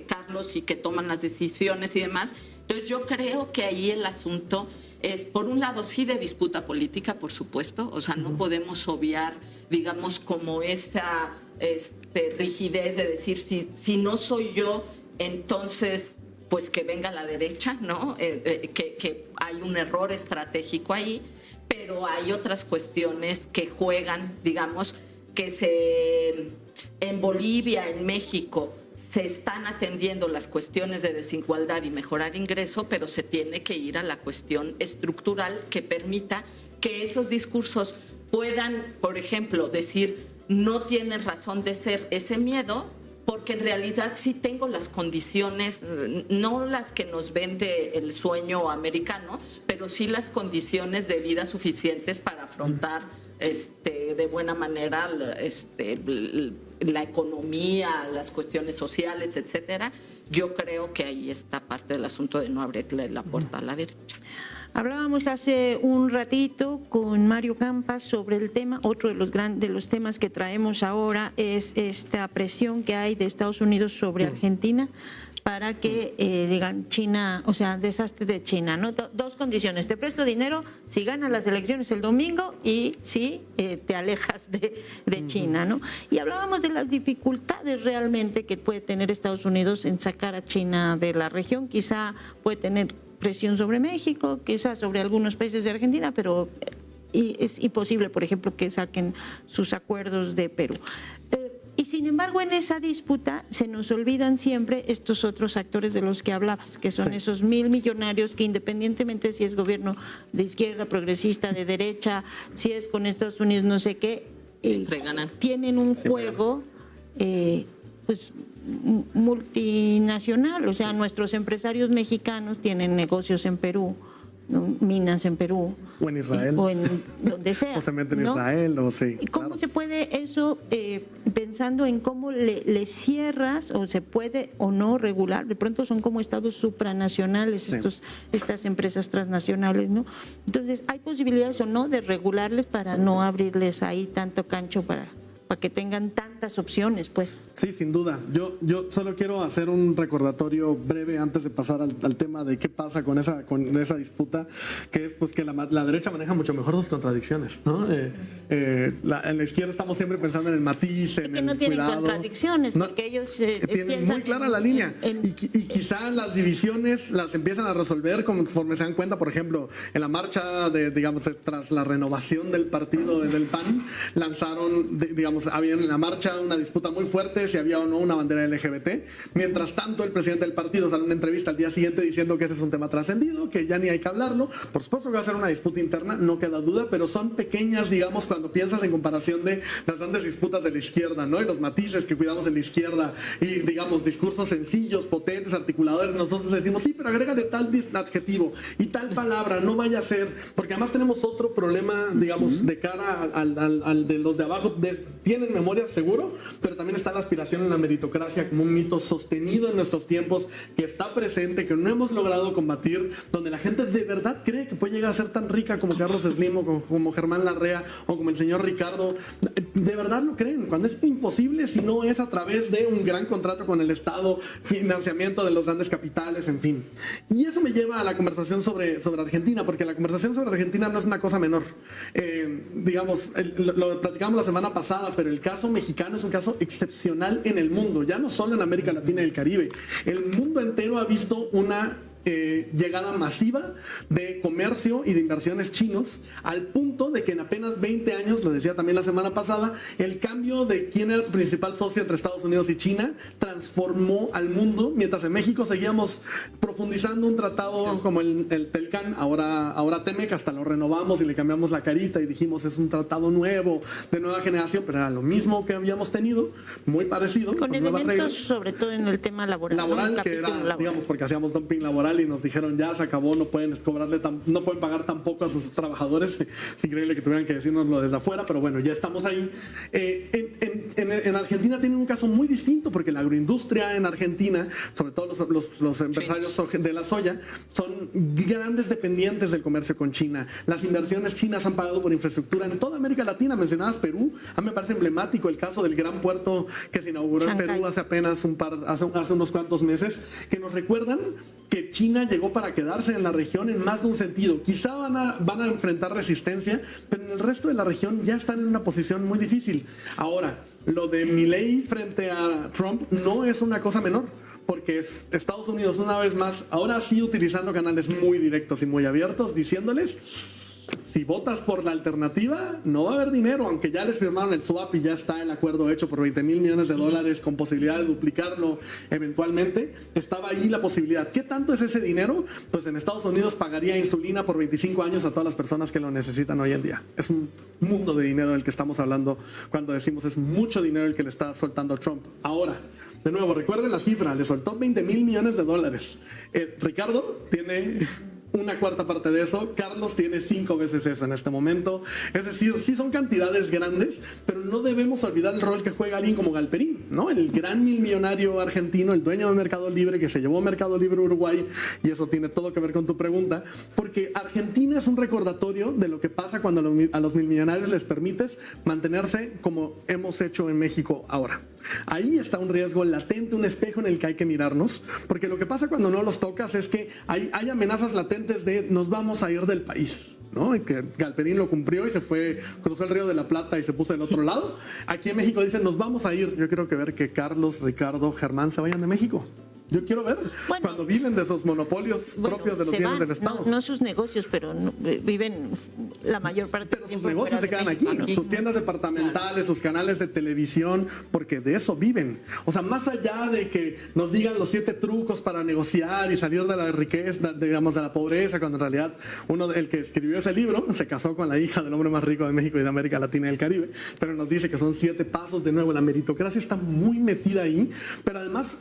Carlos y que toman las decisiones y demás. Entonces yo creo que ahí el asunto es, por un lado, sí de disputa política, por supuesto, o sea, no podemos obviar, digamos, como esa rigidez de decir, si no soy yo, entonces pues que venga la derecha, ¿no? Que hay un error estratégico ahí, pero hay otras cuestiones que juegan, digamos, que en Bolivia, en México, se están atendiendo las cuestiones de desigualdad y mejorar ingreso, pero se tiene que ir a la cuestión estructural que permita que esos discursos puedan, por ejemplo, decir, no tienes razón de ser ese miedo, porque en realidad sí tengo las condiciones, no las que nos vende el sueño americano, pero sí las condiciones de vida suficientes para afrontar de buena manera la economía, las cuestiones sociales, etcétera. Yo creo que ahí está parte del asunto de no abrirle la puerta a la derecha. Hablábamos hace un ratito con Mario Campas sobre el tema, otro de los temas que traemos ahora es esta presión que hay de Estados Unidos sobre Argentina para que digan China, o sea, desastre de China, ¿no? Dos condiciones, te presto dinero si ganas las elecciones el domingo y si te alejas de China, ¿no? Y hablábamos de las dificultades realmente que puede tener Estados Unidos en sacar a China de la región, quizá puede tener presión sobre México, quizás sobre algunos países de Argentina, pero es imposible, por ejemplo, que saquen sus acuerdos de Perú. Y sin embargo, en esa disputa se nos olvidan siempre estos otros actores de los que hablabas, que son esos 1.000 millonarios que independientemente si es gobierno de izquierda, progresista, de derecha, si es con Estados Unidos, no sé qué, tienen un juego pues multinacional, o sea, nuestros empresarios mexicanos tienen negocios en Perú, ¿no? Minas en Perú. O en Israel. O en donde sea. O se meten en ¿no? Israel, o sí. ¿Y cómo claro. se puede eso, pensando en cómo le cierras, o se puede o no regular? De pronto son como estados supranacionales, Sí. estas empresas transnacionales, ¿no? Entonces, ¿hay posibilidades o no de regularles para no abrirles ahí tanto cancho para que tengan tantas opciones, pues? Sí, sin duda. Yo solo quiero hacer un recordatorio breve antes de pasar al tema de qué pasa con esa disputa, que es pues que la derecha maneja mucho mejor sus contradicciones, ¿no? En la izquierda estamos siempre pensando en el matiz, en que el no tienen cuidado. contradicciones, porque ellos tienen piensan muy clara la línea y quizá las divisiones las empiezan a resolver conforme se dan cuenta. Por ejemplo, en la marcha tras la renovación del partido del PAN, lanzaron, había en la marcha una disputa muy fuerte si había o no una bandera LGBT. Mientras tanto, el presidente del partido sale en una entrevista al día siguiente diciendo que ese es un tema trascendido, que ya ni hay que hablarlo. Por supuesto que va a ser una disputa interna, no queda duda, pero son pequeñas, cuando piensas en comparación de las grandes disputas de la izquierda, ¿no? Y los matices que cuidamos en la izquierda y, discursos sencillos, potentes, articuladores. Nosotros decimos, sí, pero agrégale tal adjetivo y tal palabra, no vaya a ser, porque además tenemos otro problema, de cara al de los de abajo, tienen memoria segura logro, pero también está la aspiración en la meritocracia como un mito sostenido en nuestros tiempos, que está presente, que no hemos logrado combatir, donde la gente de verdad cree que puede llegar a ser tan rica como Carlos Slim o como Germán Larrea o como el señor Ricardo. De verdad lo creen, cuando es imposible si no es a través de un gran contrato con el Estado, financiamiento de los grandes capitales, en fin. Y eso me lleva a la conversación sobre Argentina, porque la conversación sobre Argentina no es una cosa menor. Digamos, lo platicamos la semana pasada, pero el caso mexicano es un caso excepcional en el mundo, ya no solo en América Latina y el Caribe. El mundo entero ha visto una llegada masiva de comercio y de inversiones chinos, al punto de que en apenas 20 años, lo decía también la semana pasada, el cambio de quién era el principal socio entre Estados Unidos y China transformó al mundo, mientras en México seguíamos profundizando un tratado como el Telcán, ahora Temec, hasta lo renovamos y le cambiamos la carita y dijimos es un tratado nuevo, de nueva generación, pero era lo mismo que habíamos tenido, muy parecido, con elementos reglas, sobre todo en el tema laboral, ¿no? Que era, laboral, digamos, porque hacíamos dumping laboral y nos dijeron ya se acabó, no pueden pagar tampoco a sus trabajadores. Es increíble que tuvieran que decírnoslo desde afuera, pero bueno, ya estamos ahí. En Argentina tienen un caso muy distinto, porque la agroindustria en Argentina, sobre todo los empresarios de la soya, son grandes dependientes del comercio con China. Las inversiones chinas han pagado por infraestructura en toda América Latina. Mencionabas Perú, a mí me parece emblemático el caso del gran puerto que se inauguró Shanghái en Perú hace apenas hace unos cuantos meses, que nos recuerdan que China llegó para quedarse en la región en más de un sentido. Quizá van a enfrentar resistencia, pero en el resto de la región ya están en una posición muy difícil. Ahora, lo de Milei frente a Trump no es una cosa menor, porque es Estados Unidos una vez más, ahora sí utilizando canales muy directos y muy abiertos, diciéndoles: si votas por la alternativa, no va a haber dinero, aunque ya les firmaron el swap y ya está el acuerdo hecho por $20 mil millones con posibilidad de duplicarlo eventualmente. Estaba ahí la posibilidad. ¿Qué tanto es ese dinero? Pues en Estados Unidos pagaría insulina por 25 años a todas las personas que lo necesitan hoy en día. Es un mundo de dinero del que estamos hablando cuando decimos es mucho dinero el que le está soltando Trump. Ahora, de nuevo, recuerden la cifra, le soltó $20 mil millones. Ricardo tiene una cuarta parte de eso, Carlos tiene 5 veces eso en este momento. Es decir, sí son cantidades grandes, pero no debemos olvidar el rol que juega alguien como Galperín, ¿no? El gran millonario argentino, el dueño de Mercado Libre, que se llevó Mercado Libre a Uruguay, y eso tiene todo que ver con tu pregunta, porque Argentina es un recordatorio de lo que pasa cuando a los millonarios les permites mantenerse como hemos hecho en México ahora. Ahí está un riesgo latente, un espejo en el que hay que mirarnos, porque lo que pasa cuando no los tocas es que hay amenazas latentes de nos vamos a ir del país, ¿no? Y que Galperín lo cumplió y se fue, cruzó el Río de la Plata y se puso del otro lado. Aquí en México dicen nos vamos a ir. Yo quiero ver que Carlos, Ricardo, Germán se vayan de México. Yo quiero ver cuando viven de esos monopolios propios de los bienes del Estado. No sus negocios, pero viven la mayor parte del tiempo. Pero sus negocios se quedan aquí, sus tiendas departamentales, sus canales de televisión, porque de eso viven. O sea, más allá de que nos digan los 7 trucos para negociar y salir de la riqueza, digamos, de la pobreza, cuando en realidad el que escribió ese libro se casó con la hija del hombre más rico de México y de América Latina y el Caribe, pero nos dice que son 7 pasos. De nuevo, la meritocracia está muy metida ahí, pero además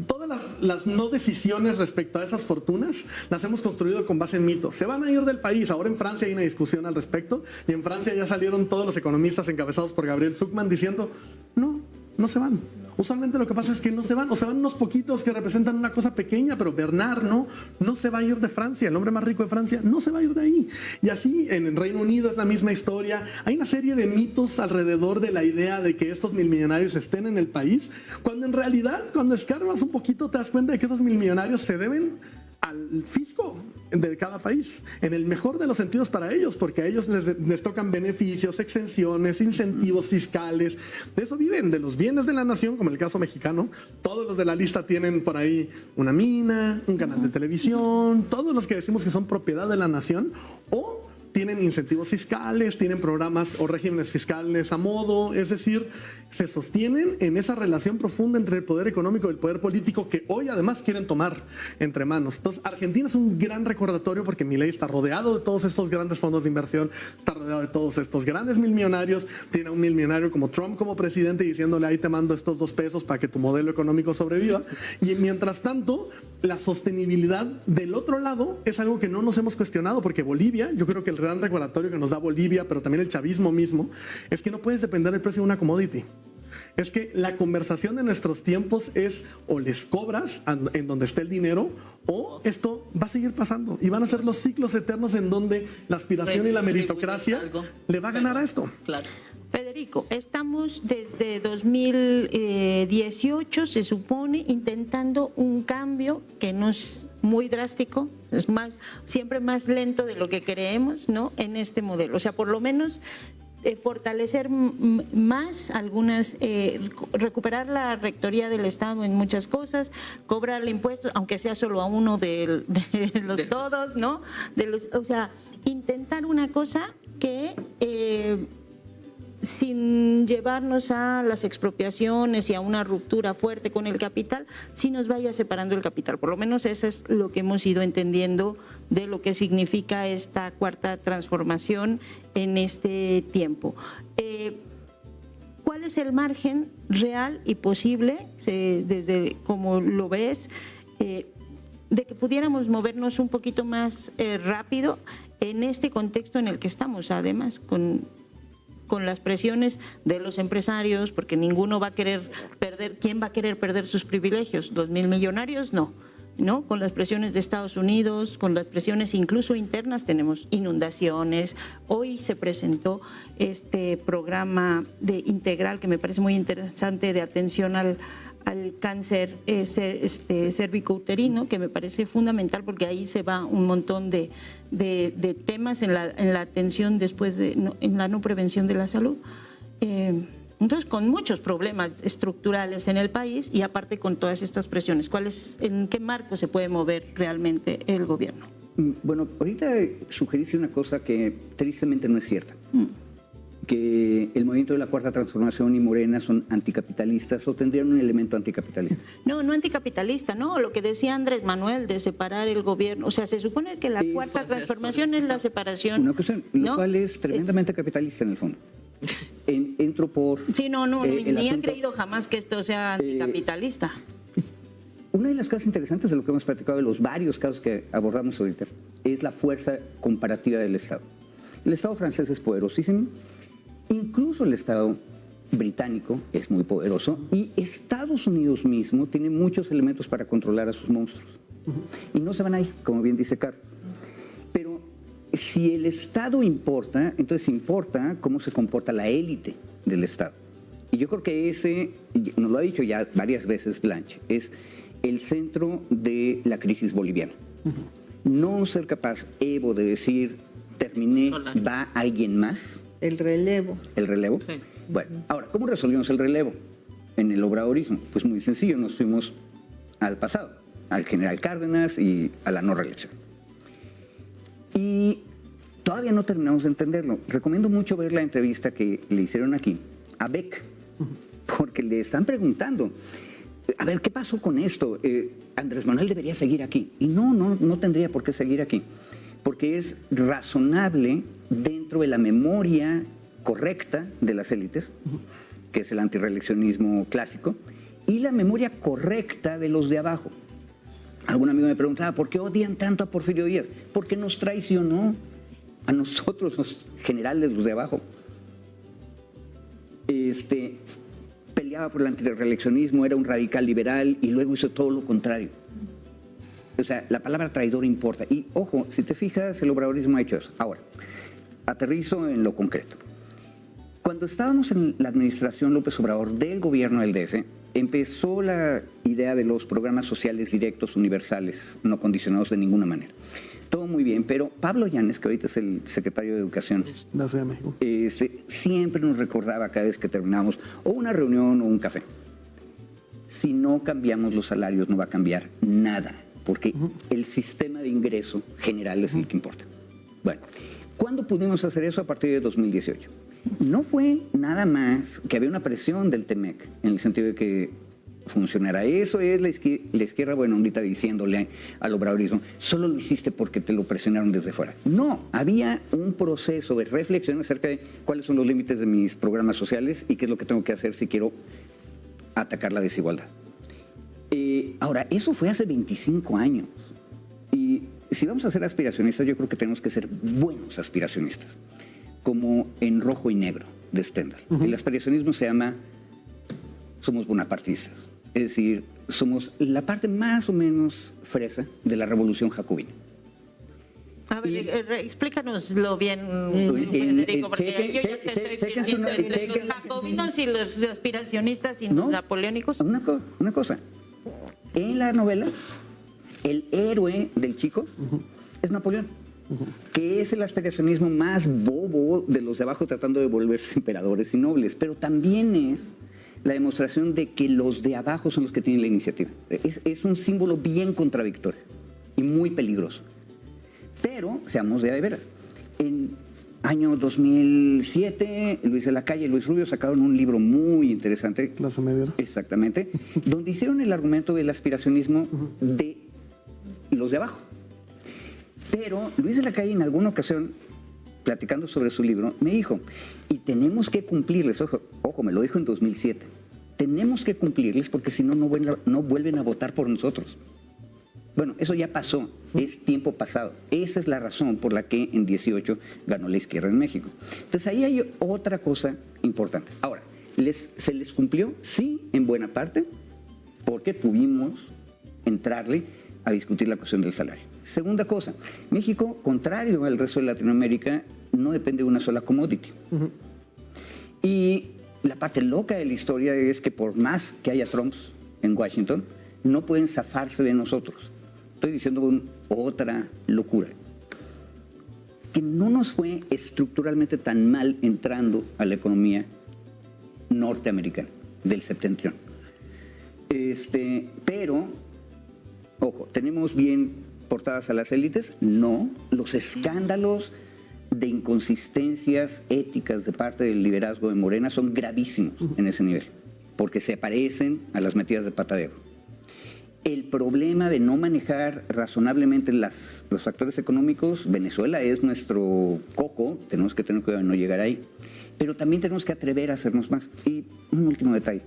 todas las no decisiones respecto a esas fortunas las hemos construido con base en mitos. Se van a ir del país. Ahora en Francia hay una discusión al respecto, y en Francia ya salieron todos los economistas encabezados por Gabriel Zucman diciendo no se van. Usualmente lo que pasa es que no se van, o se van unos poquitos que representan una cosa pequeña, pero Bernard no se va a ir de Francia, el hombre más rico de Francia no se va a ir de ahí. Y así en el Reino Unido es la misma historia. Hay una serie de mitos alrededor de la idea de que estos milmillonarios estén en el país, cuando en realidad, cuando escarbas un poquito, te das cuenta de que esos milmillonarios se deben al fisco de cada país, en el mejor de los sentidos para ellos, porque a ellos les tocan beneficios, exenciones, incentivos fiscales. De eso viven, de los bienes de la nación, como en el caso mexicano. Todos los de la lista tienen por ahí una mina, un canal de televisión, todos los que decimos que son propiedad de la nación, o tienen incentivos fiscales, tienen programas o regímenes fiscales a modo, es decir, se sostienen en esa relación profunda entre el poder económico y el poder político, que hoy además quieren tomar entre manos. Entonces, Argentina es un gran recordatorio, porque Milei está rodeado de todos estos grandes fondos de inversión, está rodeado de todos estos grandes milmillonarios, tiene a un milmillonario como Trump como presidente diciéndole: ahí te mando estos $2 para que tu modelo económico sobreviva. Y mientras tanto, la sostenibilidad del otro lado es algo que no nos hemos cuestionado, porque Bolivia, yo creo que el gran recordatorio que nos da Bolivia, pero también el chavismo mismo, es que no puedes depender del precio de una commodity. Es que la conversación de nuestros tiempos es o les cobras en donde esté el dinero o esto va a seguir pasando y van a ser los ciclos eternos en donde la aspiración y la meritocracia le va a ganar a esto. Claro. Federico, estamos desde 2018, se supone, intentando un cambio que no es muy drástico, es más, siempre más lento de lo que creemos, ¿no? En este modelo. O sea, por lo menos fortalecer más algunas, recuperar la rectoría del Estado en muchas cosas, cobrar impuestos, aunque sea solo a uno de los todos, ¿no? O sea, intentar una cosa que sin llevarnos a las expropiaciones y a una ruptura fuerte con el capital, sí nos vaya separando el capital. Por lo menos eso es lo que hemos ido entendiendo de lo que significa esta cuarta transformación en este tiempo. ¿Cuál es el margen real y posible, desde como lo ves, de que pudiéramos movernos un poquito más rápido en este contexto en el que estamos, además, con las presiones de los empresarios, porque ninguno va a querer perder, ¿quién va a querer perder sus privilegios? ¿Los 1,000 millonarios? No. Con las presiones de Estados Unidos, con las presiones incluso internas, tenemos inundaciones. Hoy se presentó este programa integral que me parece muy interesante de atención al cáncer cervicouterino, que me parece fundamental porque ahí se va un montón de temas en la atención después en la no prevención de la salud. Entonces, con muchos problemas estructurales en el país y aparte con todas estas presiones, ¿en qué marco se puede mover realmente el gobierno? Bueno, ahorita sugeriste una cosa que tristemente no es cierta. Que el movimiento de la Cuarta Transformación y Morena son anticapitalistas o tendrían un elemento anticapitalista. No anticapitalista, no, lo que decía Andrés Manuel de separar el gobierno, o sea, se supone que la Cuarta Transformación es la separación. Una cuestión, lo cual es tremendamente capitalista en el fondo. Entro por... Sí, ni he creído jamás que esto sea anticapitalista. Una de las cosas interesantes de lo que hemos platicado, de los varios casos que abordamos ahorita, es la fuerza comparativa del Estado. El Estado francés es poderosísimo, incluso el Estado británico es muy poderoso y Estados Unidos mismo tiene muchos elementos para controlar a sus monstruos. Y no se van a ir, como bien dice Carlos. Pero si el Estado importa, entonces importa cómo se comporta la élite del Estado. Y yo creo que ese, nos lo ha dicho ya varias veces Blanche, es el centro de la crisis boliviana. No ser capaz, Evo, de decir, terminé, va alguien más. El relevo. ¿El relevo? Sí. Bueno, ahora, ¿cómo resolvimos el relevo en el obradorismo? Pues muy sencillo, nos fuimos al pasado, al general Cárdenas y a la no reelección. Y todavía no terminamos de entenderlo. Recomiendo mucho ver la entrevista que le hicieron aquí a Beck, porque le están preguntando, a ver, ¿qué pasó con esto? Andrés Manuel debería seguir aquí. Y no tendría por qué seguir aquí, porque es razonable dentro de la memoria correcta de las élites, que es el antirreeleccionismo clásico, y la memoria correcta de los de abajo. Algún amigo me preguntaba, ¿por qué odian tanto a Porfirio Díaz? Porque nos traicionó a nosotros, los generales, los de abajo. Peleaba por el antirreeleccionismo, era un radical liberal y luego hizo todo lo contrario. O sea, la palabra traidor importa. Y ojo, si te fijas, el obradorismo ha hecho eso. Ahora, aterrizo en lo concreto. Cuando estábamos en la administración López Obrador del gobierno del DF, empezó la idea de los programas sociales directos universales, no condicionados de ninguna manera. Todo muy bien, pero Pablo Llanes, que ahorita es el secretario de Educación, La Ciudad de México, siempre nos recordaba cada vez que terminábamos o una reunión o un café. Si no cambiamos los salarios, no va a cambiar nada, porque el sistema de ingreso general es el que importa. Bueno, ¿cuándo pudimos hacer eso? A partir de 2018. No fue nada más que había una presión del TEMEC, en el sentido de que funcionara. Eso es la izquierda buena ondita diciéndole al obradorismo, solo lo hiciste porque te lo presionaron desde fuera. No, había un proceso de reflexión acerca de cuáles son los límites de mis programas sociales y qué es lo que tengo que hacer si quiero atacar la desigualdad. Ahora, eso fue hace 25 años. Y si vamos a ser aspiracionistas, yo creo que tenemos que ser buenos aspiracionistas, como en Rojo y Negro de Stendhal. El aspiracionismo se llama somos bonapartistas, es decir, somos la parte más o menos fresa de la revolución jacobina. A ver, explícanoslo bien, Federico, porque yo ya te estoy perdiendo entre los jacobinos y los aspiracionistas y los napoleónicos. Una cosa, en la novela, el héroe del chico es Napoleón, que es el aspiracionismo más bobo de los de abajo tratando de volverse emperadores y nobles, pero también es la demostración de que los de abajo son los que tienen la iniciativa. Es un símbolo bien contradictorio y muy peligroso. Pero, seamos de veras, en año 2007, Luis de la Calle y Luis Rubio sacaron un libro muy interesante. Clase media. Exactamente, donde hicieron el argumento del aspiracionismo de los de abajo. Pero Luis de la Calle en alguna ocasión, platicando sobre su libro, me dijo, y tenemos que cumplirles, ojo, me lo dijo en 2007, tenemos que cumplirles porque si no, no vuelven a votar por nosotros. Bueno, eso ya pasó, es tiempo pasado. Esa es la razón por la que en 18 ganó la izquierda en México. Entonces ahí hay otra cosa importante. Ahora, ¿se les cumplió? Sí, en buena parte, porque pudimos entrarle a discutir la cuestión del salario. Segunda cosa, México, contrario al resto de Latinoamérica, no depende de una sola commodity. Y la parte loca de la historia es que por más que haya Trumps en Washington, no pueden zafarse de nosotros. Estoy diciendo otra locura. Que no nos fue estructuralmente tan mal entrando a la economía norteamericana del septentrión. Pero, ojo, ¿tenemos bien portadas a las élites? No. Los escándalos de inconsistencias éticas de parte del liderazgo de Morena son gravísimos en ese nivel, porque se parecen a las metidas de patadero. El problema de no manejar razonablemente los factores económicos, Venezuela es nuestro coco, tenemos que tener cuidado de no llegar ahí, pero también tenemos que atrever a hacernos más. Y un último detalle,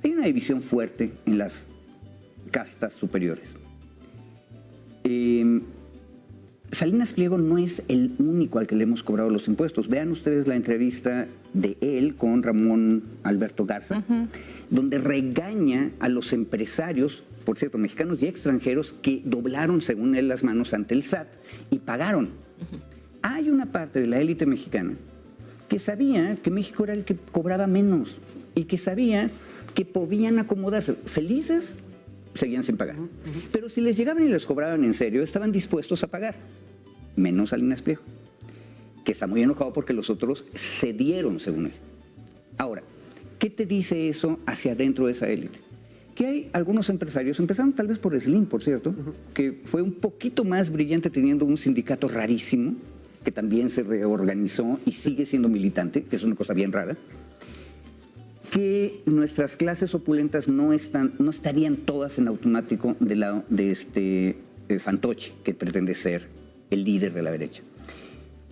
hay una división fuerte en las castas superiores. Salinas Pliego no es el único al que le hemos cobrado los impuestos. Vean ustedes la entrevista de él con Ramón Alberto Garza, donde regaña a los empresarios, por cierto, mexicanos y extranjeros, que doblaron, según él, las manos ante el SAT y pagaron. Hay una parte de la élite mexicana que sabía que México era el que cobraba menos y que sabía que podían acomodarse. Felices, seguían sin pagar. Pero si les llegaban y les cobraban en serio, estaban dispuestos a pagar. Menos Salinas Pliego, que está muy enojado porque los otros cedieron, según él. Ahora, ¿qué te dice eso hacia adentro de esa élite? Que hay algunos empresarios, empezaron tal vez por Slim, por cierto, que fue un poquito más brillante teniendo un sindicato rarísimo, que también se reorganizó y sigue siendo militante, que es una cosa bien rara, que nuestras clases opulentas no estarían todas en automático del lado de este fantoche que pretende ser el líder de la derecha.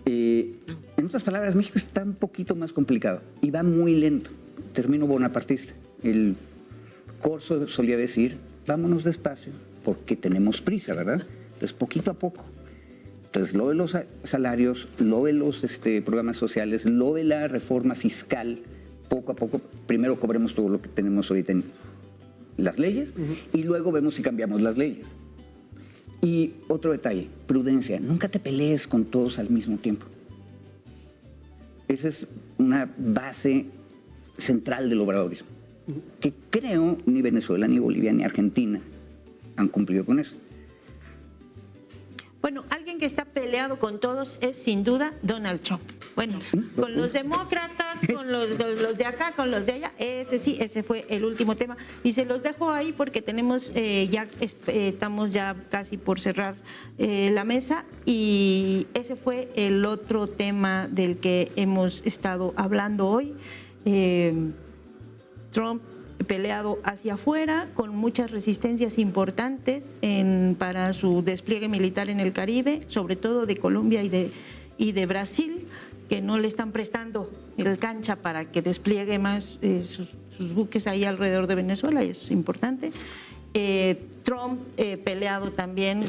En otras palabras, México está un poquito más complicado y va muy lento. Termino bonapartista. El Corso solía decir, vámonos despacio, porque tenemos prisa, ¿verdad? Entonces, poquito a poco. Entonces, lo de los salarios, lo de los programas sociales, lo de la reforma fiscal, poco a poco, primero cobremos todo lo que tenemos ahorita en las leyes y luego vemos si cambiamos las leyes. Y otro detalle, prudencia, nunca te pelees con todos al mismo tiempo. Esa es una base central del obradorismo, que creo ni Venezuela, ni Bolivia, ni Argentina han cumplido con eso. Bueno, alguien que está peleado con todos es sin duda Donald Trump. Bueno, con los demócratas, con los de acá, con los de allá, ese fue el último tema. Y se los dejo ahí porque tenemos estamos ya casi por cerrar la mesa y ese fue el otro tema del que hemos estado hablando hoy. Trump peleado hacia afuera, con muchas resistencias importantes para su despliegue militar en el Caribe, sobre todo de Colombia y de Brasil, que no le están prestando el cancha para que despliegue más sus buques ahí alrededor de Venezuela, y eso es importante. Trump peleado también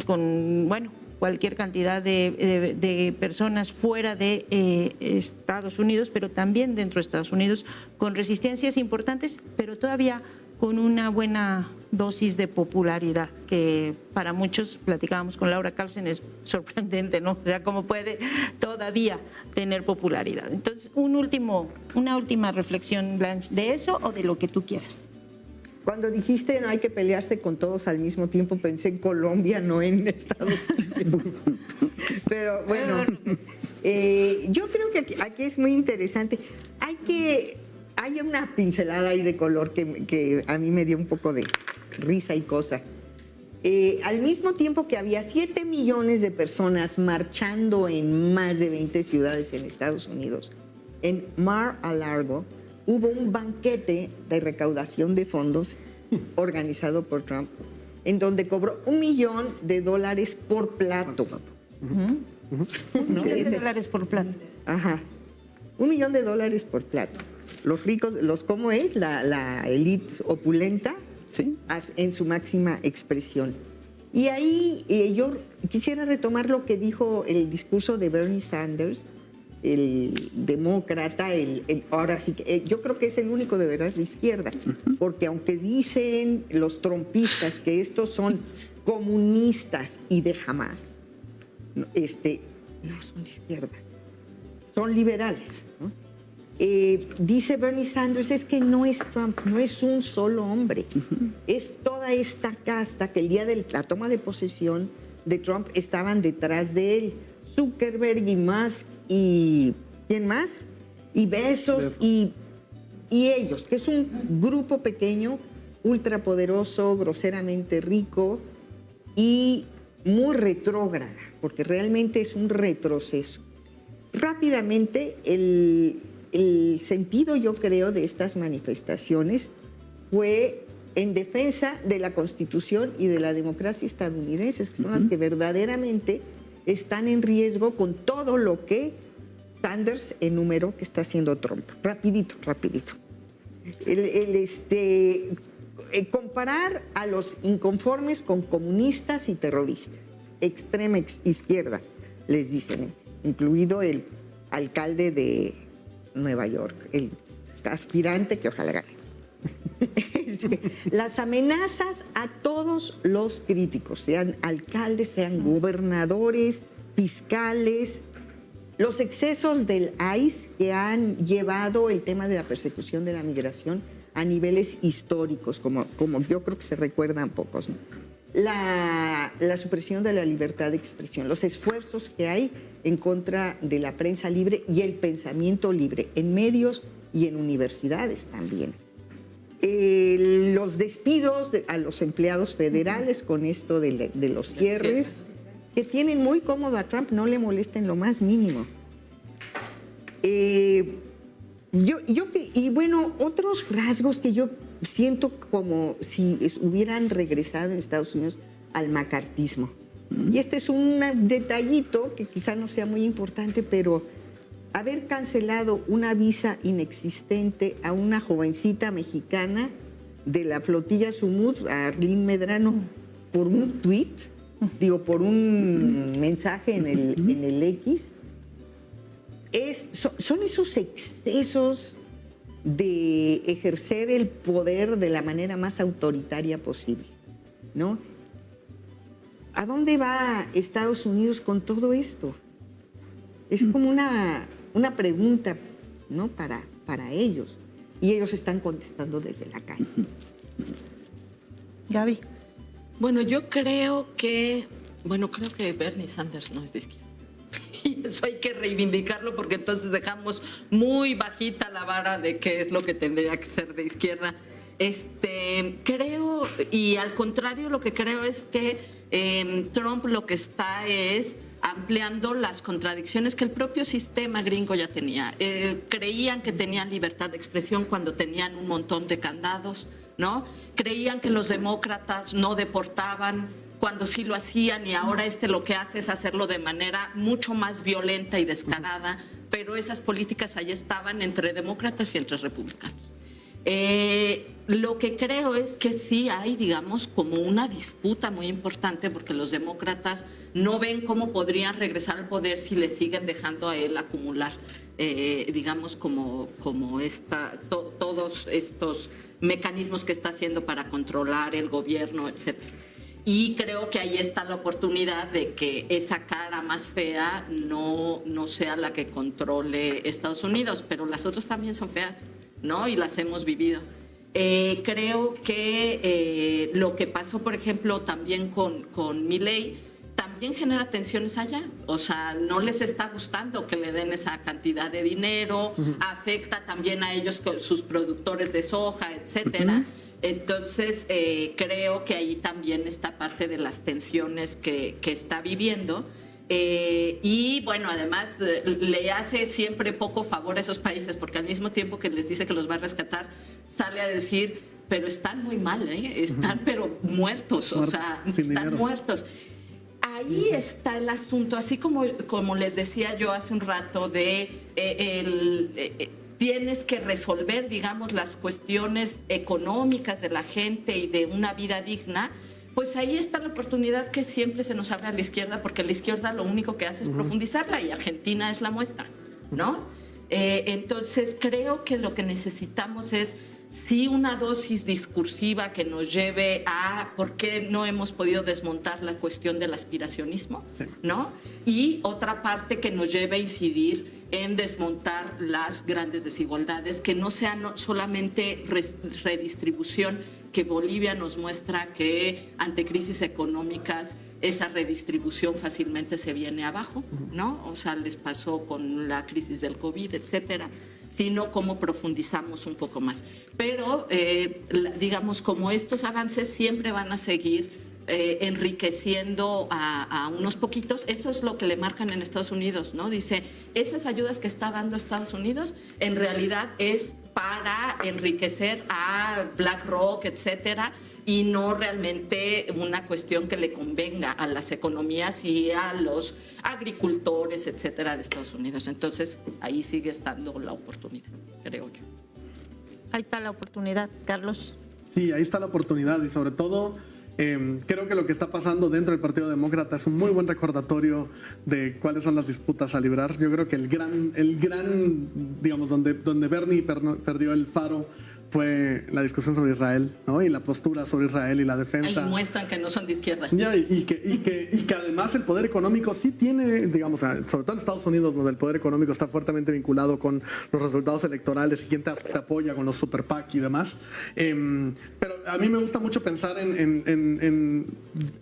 cualquier cantidad de personas fuera de Estados Unidos, pero también dentro de Estados Unidos, con resistencias importantes, pero todavía con una buena dosis de popularidad, que para muchos, platicábamos con Laura Carlsen, es sorprendente, ¿no? O sea, cómo puede todavía tener popularidad. Entonces, una última reflexión, Blanche, ¿de eso o de lo que tú quieras? Cuando dijiste no hay que pelearse con todos al mismo tiempo, pensé en Colombia, no en Estados Unidos. Pero bueno, yo creo que aquí es muy interesante. Hay una pincelada ahí de color que a mí me dio un poco de risa y cosa. Al mismo tiempo que había 7 millones de personas marchando en más de 20 ciudades en Estados Unidos, en Mar-a-Lago hubo un banquete de recaudación de fondos organizado por Trump, en donde cobró $1 millón por plato. ¿No? $1 por plato. Ajá. $1 millón por plato. Los ricos, ¿cómo es? La élite opulenta, ¿sí?, en su máxima expresión. Y ahí yo quisiera retomar lo que dijo el discurso de Bernie Sanders, el demócrata, ahora sí que yo creo que es el único de verdad de izquierda, porque aunque dicen los trumpistas que estos son comunistas y de jamás, no son de izquierda, son liberales, ¿no? Dice Bernie Sanders, es que no es Trump, no es un solo hombre, es toda esta casta que el día de la toma de posesión de Trump estaban detrás de él, Zuckerberg y Musk y ¿quién más? Y Bezos y ellos, que es un grupo pequeño, ultrapoderoso, groseramente rico y muy retrógrada, porque realmente es un retroceso. Rápidamente, el sentido, yo creo, de estas manifestaciones fue en defensa de la Constitución y de la democracia estadounidenses, que son las que verdaderamente están en riesgo con todo lo que Sanders enumeró que está haciendo Trump. Rapidito. Comparar a los inconformes con comunistas y terroristas, extrema izquierda, les dicen, incluido el alcalde de Nueva York, el aspirante que ojalá gane. Las amenazas a todos los críticos, sean alcaldes, sean gobernadores, fiscales, los excesos del ICE que han llevado el tema de la persecución de la migración a niveles históricos, como yo creo que se recuerdan pocos, ¿no? La supresión de la libertad de expresión, los esfuerzos que hay en contra de la prensa libre y el pensamiento libre en medios y en universidades también. Los despidos a los empleados federales con esto de los cierres, que tienen muy cómodo a Trump, no le molesta en lo más mínimo. Y bueno, otros rasgos que yo siento como si hubieran regresado en Estados Unidos al macartismo. Y este es un detallito que quizá no sea muy importante, pero haber cancelado una visa inexistente a una jovencita mexicana de la flotilla Sumut, a Arlene Medrano, por un tweet, por un mensaje en el X, son esos excesos de ejercer el poder de la manera más autoritaria posible, ¿no? ¿A dónde va Estados Unidos con todo esto? Es como una pregunta, ¿no? Para ellos. Y ellos están contestando desde la calle. Gaby. Bueno, yo creo que Bernie Sanders no es de izquierda. Y eso hay que reivindicarlo, porque entonces dejamos muy bajita la vara de qué es lo que tendría que ser de izquierda. Creo, y al contrario, lo que creo es que Trump lo que está es ampliando las contradicciones que el propio sistema gringo ya tenía. Creían que tenían libertad de expresión cuando tenían un montón de candados, ¿no? Creían que los demócratas no deportaban cuando sí lo hacían, y ahora lo que hace es hacerlo de manera mucho más violenta y descarada, pero esas políticas ahí estaban entre demócratas y entre republicanos. Lo que creo es que sí hay, digamos, como una disputa muy importante porque los demócratas no ven cómo podrían regresar al poder si le siguen dejando a él acumular, digamos, como todos estos mecanismos que está haciendo para controlar el gobierno, etcétera. Y creo que ahí está la oportunidad de que esa cara más fea no sea la que controle Estados Unidos, pero las otras también son feas, ¿no? Y las hemos vivido. Creo que lo que pasó, por ejemplo, también con Milei, también genera tensiones allá. O sea, no les está gustando que le den esa cantidad de dinero, afecta también a ellos, sus productores de soja, etcétera. Entonces, creo que ahí también está parte de las tensiones que está viviendo. Y bueno, además le hace siempre poco favor a esos países, porque al mismo tiempo que les dice que los va a rescatar, sale a decir, pero están muy mal, están pero muertos, o sea, están muertos. Ahí está el asunto, así como les decía yo hace un rato, tienes que resolver, digamos, las cuestiones económicas de la gente y de una vida digna. Pues ahí está la oportunidad que siempre se nos abre a la izquierda, porque la izquierda lo único que hace es profundizarla, y Argentina es la muestra, ¿no? Entonces creo que lo que necesitamos es sí una dosis discursiva que nos lleve a por qué no hemos podido desmontar la cuestión del aspiracionismo, ¿no? Y otra parte que nos lleve a incidir en desmontar las grandes desigualdades, que no sean solamente redistribución, que Bolivia nos muestra que ante crisis económicas esa redistribución fácilmente se viene abajo, ¿no? O sea, les pasó con la crisis del COVID, etcétera, sino cómo profundizamos un poco más. Pero, digamos, como estos avances siempre van a seguir enriqueciendo a unos poquitos, eso es lo que le marcan en Estados Unidos, ¿no? Dice, esas ayudas que está dando Estados Unidos en realidad es para enriquecer a BlackRock, etcétera, y no realmente una cuestión que le convenga a las economías y a los agricultores, etcétera, de Estados Unidos. Entonces, ahí sigue estando la oportunidad, creo yo. Ahí está la oportunidad, Carlos. Sí, ahí está la oportunidad, y sobre todo creo que lo que está pasando dentro del Partido Demócrata es un muy buen recordatorio de cuáles son las disputas a librar. Yo creo que el gran digamos, donde Bernie perdió el faro fue la discusión sobre Israel, ¿no? Y la postura sobre Israel y la defensa. Ahí muestran que no son de izquierda. Ya, y que además el poder económico sí tiene, digamos, sobre todo en Estados Unidos, donde el poder económico está fuertemente vinculado con los resultados electorales y quién te apoya con los super PAC y demás. Pero a mí me gusta mucho pensar en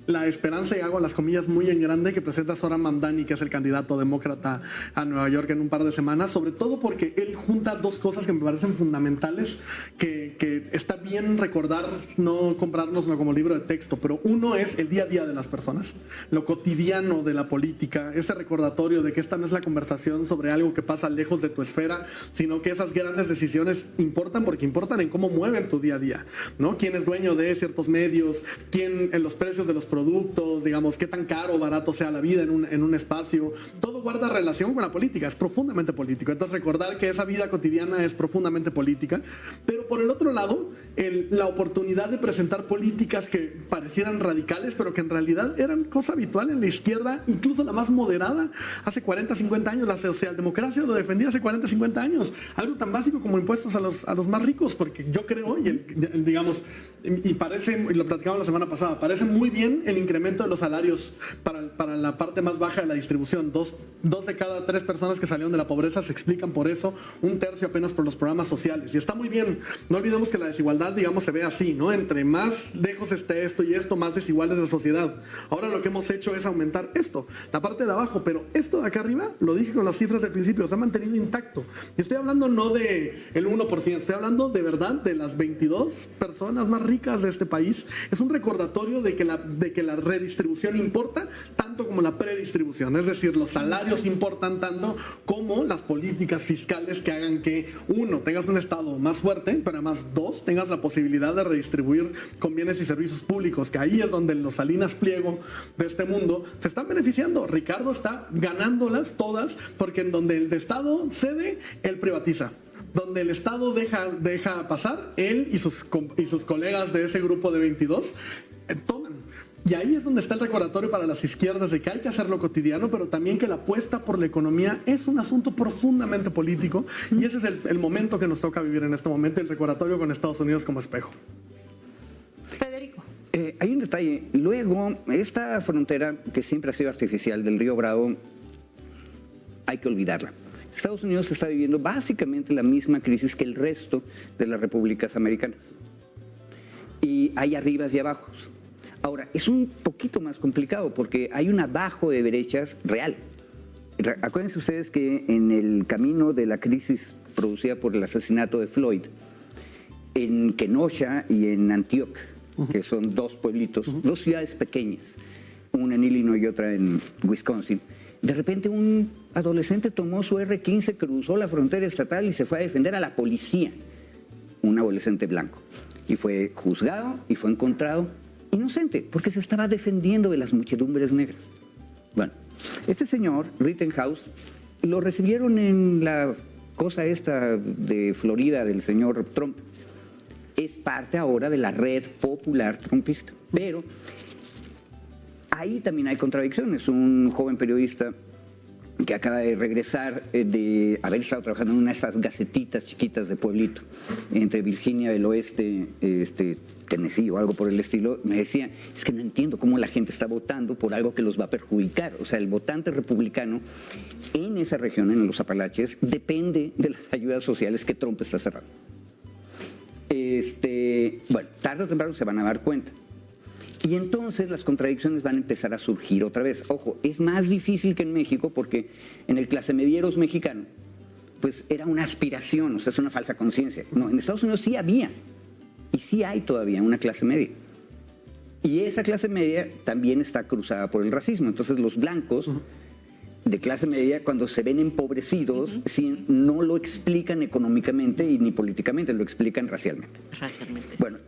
la esperanza, y hago las comillas muy en grande, que presenta Zohran Mamdani, que es el candidato demócrata a Nueva York en un par de semanas, sobre todo porque él junta dos cosas que me parecen fundamentales, que está bien recordar, no comprárnoslo como libro de texto, pero uno es el día a día de las personas, lo cotidiano de la política, ese recordatorio de que esta no es la conversación sobre algo que pasa lejos de tu esfera, sino que esas grandes decisiones importan porque importan en cómo mueven tu día a día, ¿no? Quién es dueño de ciertos medios, quién en los precios de los productos, digamos, qué tan caro o barato sea la vida en un espacio, todo guarda relación con la política, es profundamente político. Entonces recordar que esa vida cotidiana es profundamente política, pero por el otro lado, la oportunidad de presentar políticas que parecieran radicales, pero que en realidad eran cosa habitual en la izquierda, incluso la más moderada, hace 40, 50 años. La socialdemocracia lo defendía hace 40, 50 años. Algo tan básico como impuestos a los más ricos, porque yo creo, digamos, y parece, y lo platicamos la semana pasada, parece muy bien el incremento de los salarios para la parte más baja de la distribución. Dos de cada 3 personas que salieron de la pobreza se explican por eso, 1/3 apenas por los programas sociales. Y está muy bien. No olvidemos que la desigualdad, digamos, se ve así, ¿no? Entre más lejos esté esto y esto, más desigual es la sociedad. Ahora lo que hemos hecho es aumentar esto, la parte de abajo, pero esto de acá arriba, lo dije con las cifras del principio, se ha mantenido intacto. Y estoy hablando no de el 1%, estoy hablando de verdad de las 22 personas más ricas de este país. Es un recordatorio de que la redistribución importa tanto como la predistribución, es decir, los salarios importan tanto como las políticas fiscales que hagan que, uno, tengas un Estado más fuerte, pero además, 2, tengas la posibilidad de redistribuir con bienes y servicios públicos, que ahí es donde los Salinas Pliego de este mundo se están beneficiando. Ricardo está ganándolas todas, porque en donde el Estado cede, él privatiza. donde el Estado deja pasar, él y sus colegas de ese grupo de 22 toman. Y ahí es donde está el recordatorio para las izquierdas de que hay que hacerlo cotidiano, pero también que la apuesta por la economía es un asunto profundamente político, y ese es el momento que nos toca vivir en este momento, el recordatorio con Estados Unidos como espejo. Federico. Hay un detalle. Luego, esta frontera que siempre ha sido artificial del río Bravo, hay que olvidarla. Estados Unidos está viviendo básicamente la misma crisis que el resto de las repúblicas americanas. Y hay arribas y abajos. Ahora, es un poquito más complicado porque hay un abajo de derechas real. Acuérdense ustedes que en el camino de la crisis producida por el asesinato de Floyd, en Kenosha y en Antioch, que son dos pueblitos, dos ciudades pequeñas, una en Illinois y otra en Wisconsin, de repente un adolescente tomó su R-15, cruzó la frontera estatal y se fue a defender a la policía, un adolescente blanco, y fue juzgado y fue encontrado inocente porque se estaba defendiendo de las muchedumbres negras. Bueno, este señor, Rittenhouse, lo recibieron en la cosa esta de Florida del señor Trump. Es parte ahora de la red popular trumpista. Pero ahí también hay contradicciones. Un joven periodista que acaba de regresar de haber estado trabajando en una de estas gacetitas chiquitas de pueblito, entre Virginia del Oeste, Tennessee o algo por el estilo, me decía, es que no entiendo cómo la gente está votando por algo que los va a perjudicar. O sea, el votante republicano en esa región, en los Apalaches, depende de las ayudas sociales que Trump está cerrando. Bueno, tarde o temprano se van a dar cuenta. Y entonces las contradicciones van a empezar a surgir otra vez. Ojo, es más difícil que en México porque en el clasemedieros mexicano, pues era una aspiración, o sea, es una falsa conciencia. No, en Estados Unidos sí había, y sí hay todavía una clase media. Y esa clase media también está cruzada por el racismo. Entonces los blancos de clase media, cuando se ven empobrecidos, sí, no lo explican económicamente y ni políticamente, lo explican racialmente. Bueno,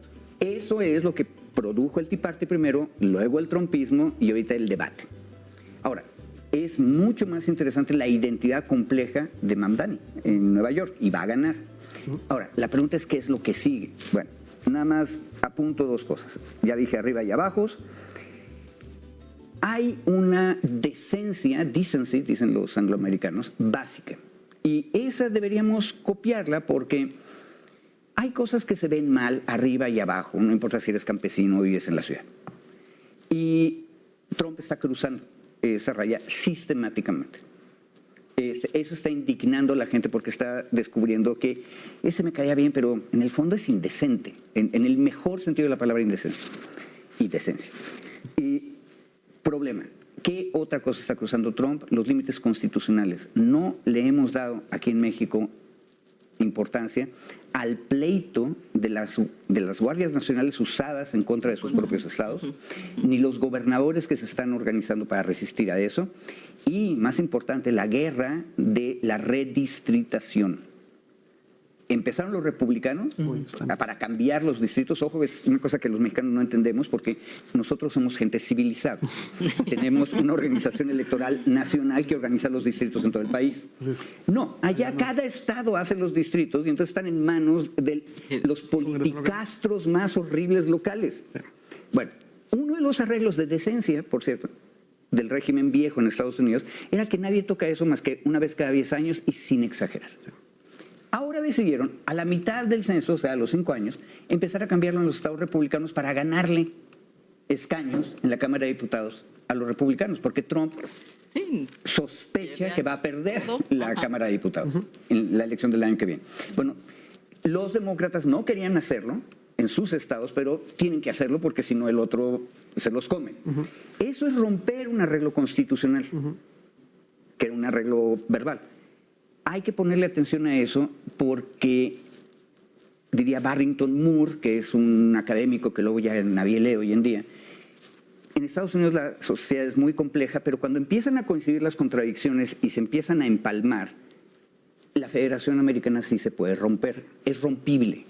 eso es lo que produjo el Tea Party primero, luego el trumpismo y ahorita el debate. Ahora, es mucho más interesante la identidad compleja de Mamdani en Nueva York y va a ganar. Ahora, la pregunta es ¿qué es lo que sigue? Bueno, nada más apunto dos cosas. Ya dije arriba y abajo. Hay una decency, dicen los angloamericanos, básica. Y esa deberíamos copiarla porque hay cosas que se ven mal arriba y abajo, no importa si eres campesino o vives en la ciudad. Y Trump está cruzando esa raya sistemáticamente. Eso está indignando a la gente porque está descubriendo que ese me caía bien, pero en el fondo es indecente, en el mejor sentido de la palabra indecencia y decencia. Y problema, ¿qué otra cosa está cruzando Trump? Los límites constitucionales. No le hemos dado aquí en México importancia al pleito de las guardias nacionales usadas en contra de sus propios estados, ni los gobernadores que se están organizando para resistir a eso, y más importante, la guerra de la redistritación. Empezaron los republicanos para cambiar los distritos. Ojo, es una cosa que los mexicanos no entendemos porque nosotros somos gente civilizada. Tenemos una organización electoral nacional que organiza los distritos en todo el país. No, allá cada estado hace los distritos y entonces están en manos de los politicastros más horribles locales. Bueno, uno de los arreglos de decencia, por cierto, del régimen viejo en Estados Unidos, era que nadie toca eso más que una vez cada 10 años y sin exagerar. Ahora decidieron, a la mitad del censo, o sea, a los 5 años, empezar a cambiarlo en los estados republicanos para ganarle escaños en la Cámara de Diputados a los republicanos, porque Trump sospecha que va a perder la Cámara de Diputados en la elección del año que viene. Bueno, los demócratas no querían hacerlo en sus estados, pero tienen que hacerlo porque si no el otro se los come. Eso es romper un arreglo constitucional, que era un arreglo verbal. Hay que ponerle atención a eso porque, diría Barrington Moore, que es un académico que luego ya nadie lee hoy en día, en Estados Unidos la sociedad es muy compleja, pero cuando empiezan a coincidir las contradicciones y se empiezan a empalmar, la Federación Americana sí se puede romper, es rompible.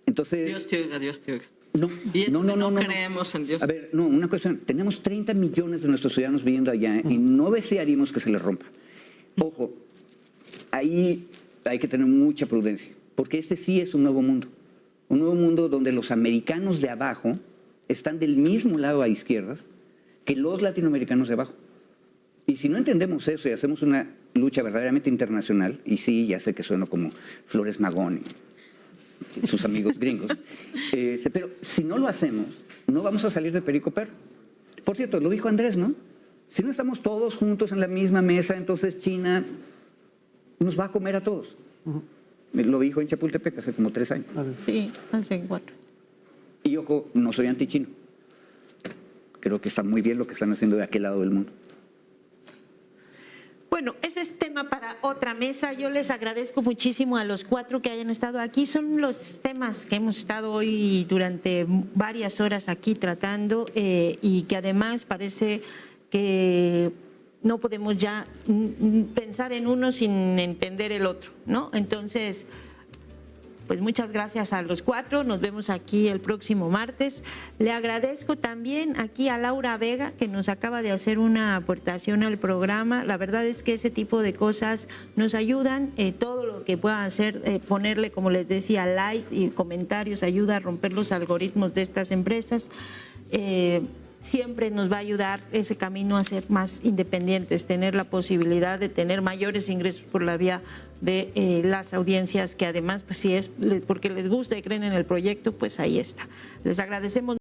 Entonces, Dios te oiga, Dios te oiga. No creemos en Dios. A ver, no, una cuestión. Tenemos 30 millones de nuestros ciudadanos viviendo allá y no desearíamos que se les rompa. Ojo, ahí hay que tener mucha prudencia, porque este sí es un nuevo mundo donde los americanos de abajo están del mismo lado a izquierdas que los latinoamericanos de abajo. Y si no entendemos eso y hacemos una lucha verdaderamente internacional, y sí, ya sé que sueno como Flores Magón y sus amigos gringos, pero si no lo hacemos, no vamos a salir de Perico Perro. Por cierto, lo dijo Andrés, ¿no? Si no estamos todos juntos en la misma mesa, entonces China nos va a comer a todos. Lo dijo en Chapultepec hace como 3 años. Sí, hace 4. Y ojo, no soy antichino. Creo que está muy bien lo que están haciendo de aquel lado del mundo. Bueno, ese es tema para otra mesa. Yo les agradezco muchísimo a los 4 que hayan estado aquí. Son los temas que hemos estado hoy durante varias horas aquí tratando y que además parece que no podemos ya pensar en uno sin entender el otro, ¿no? Entonces, pues muchas gracias a los 4. Nos vemos aquí el próximo martes. Le agradezco también aquí a Laura Vega, que nos acaba de hacer una aportación al programa. La verdad es que ese tipo de cosas nos ayudan. Todo lo que pueda hacer, ponerle, como les decía, like y comentarios, ayuda a romper los algoritmos de estas empresas. Siempre nos va a ayudar ese camino a ser más independientes, tener la posibilidad de tener mayores ingresos por la vía de las audiencias, que además, pues si es porque les gusta y creen en el proyecto, pues ahí está. Les agradecemos.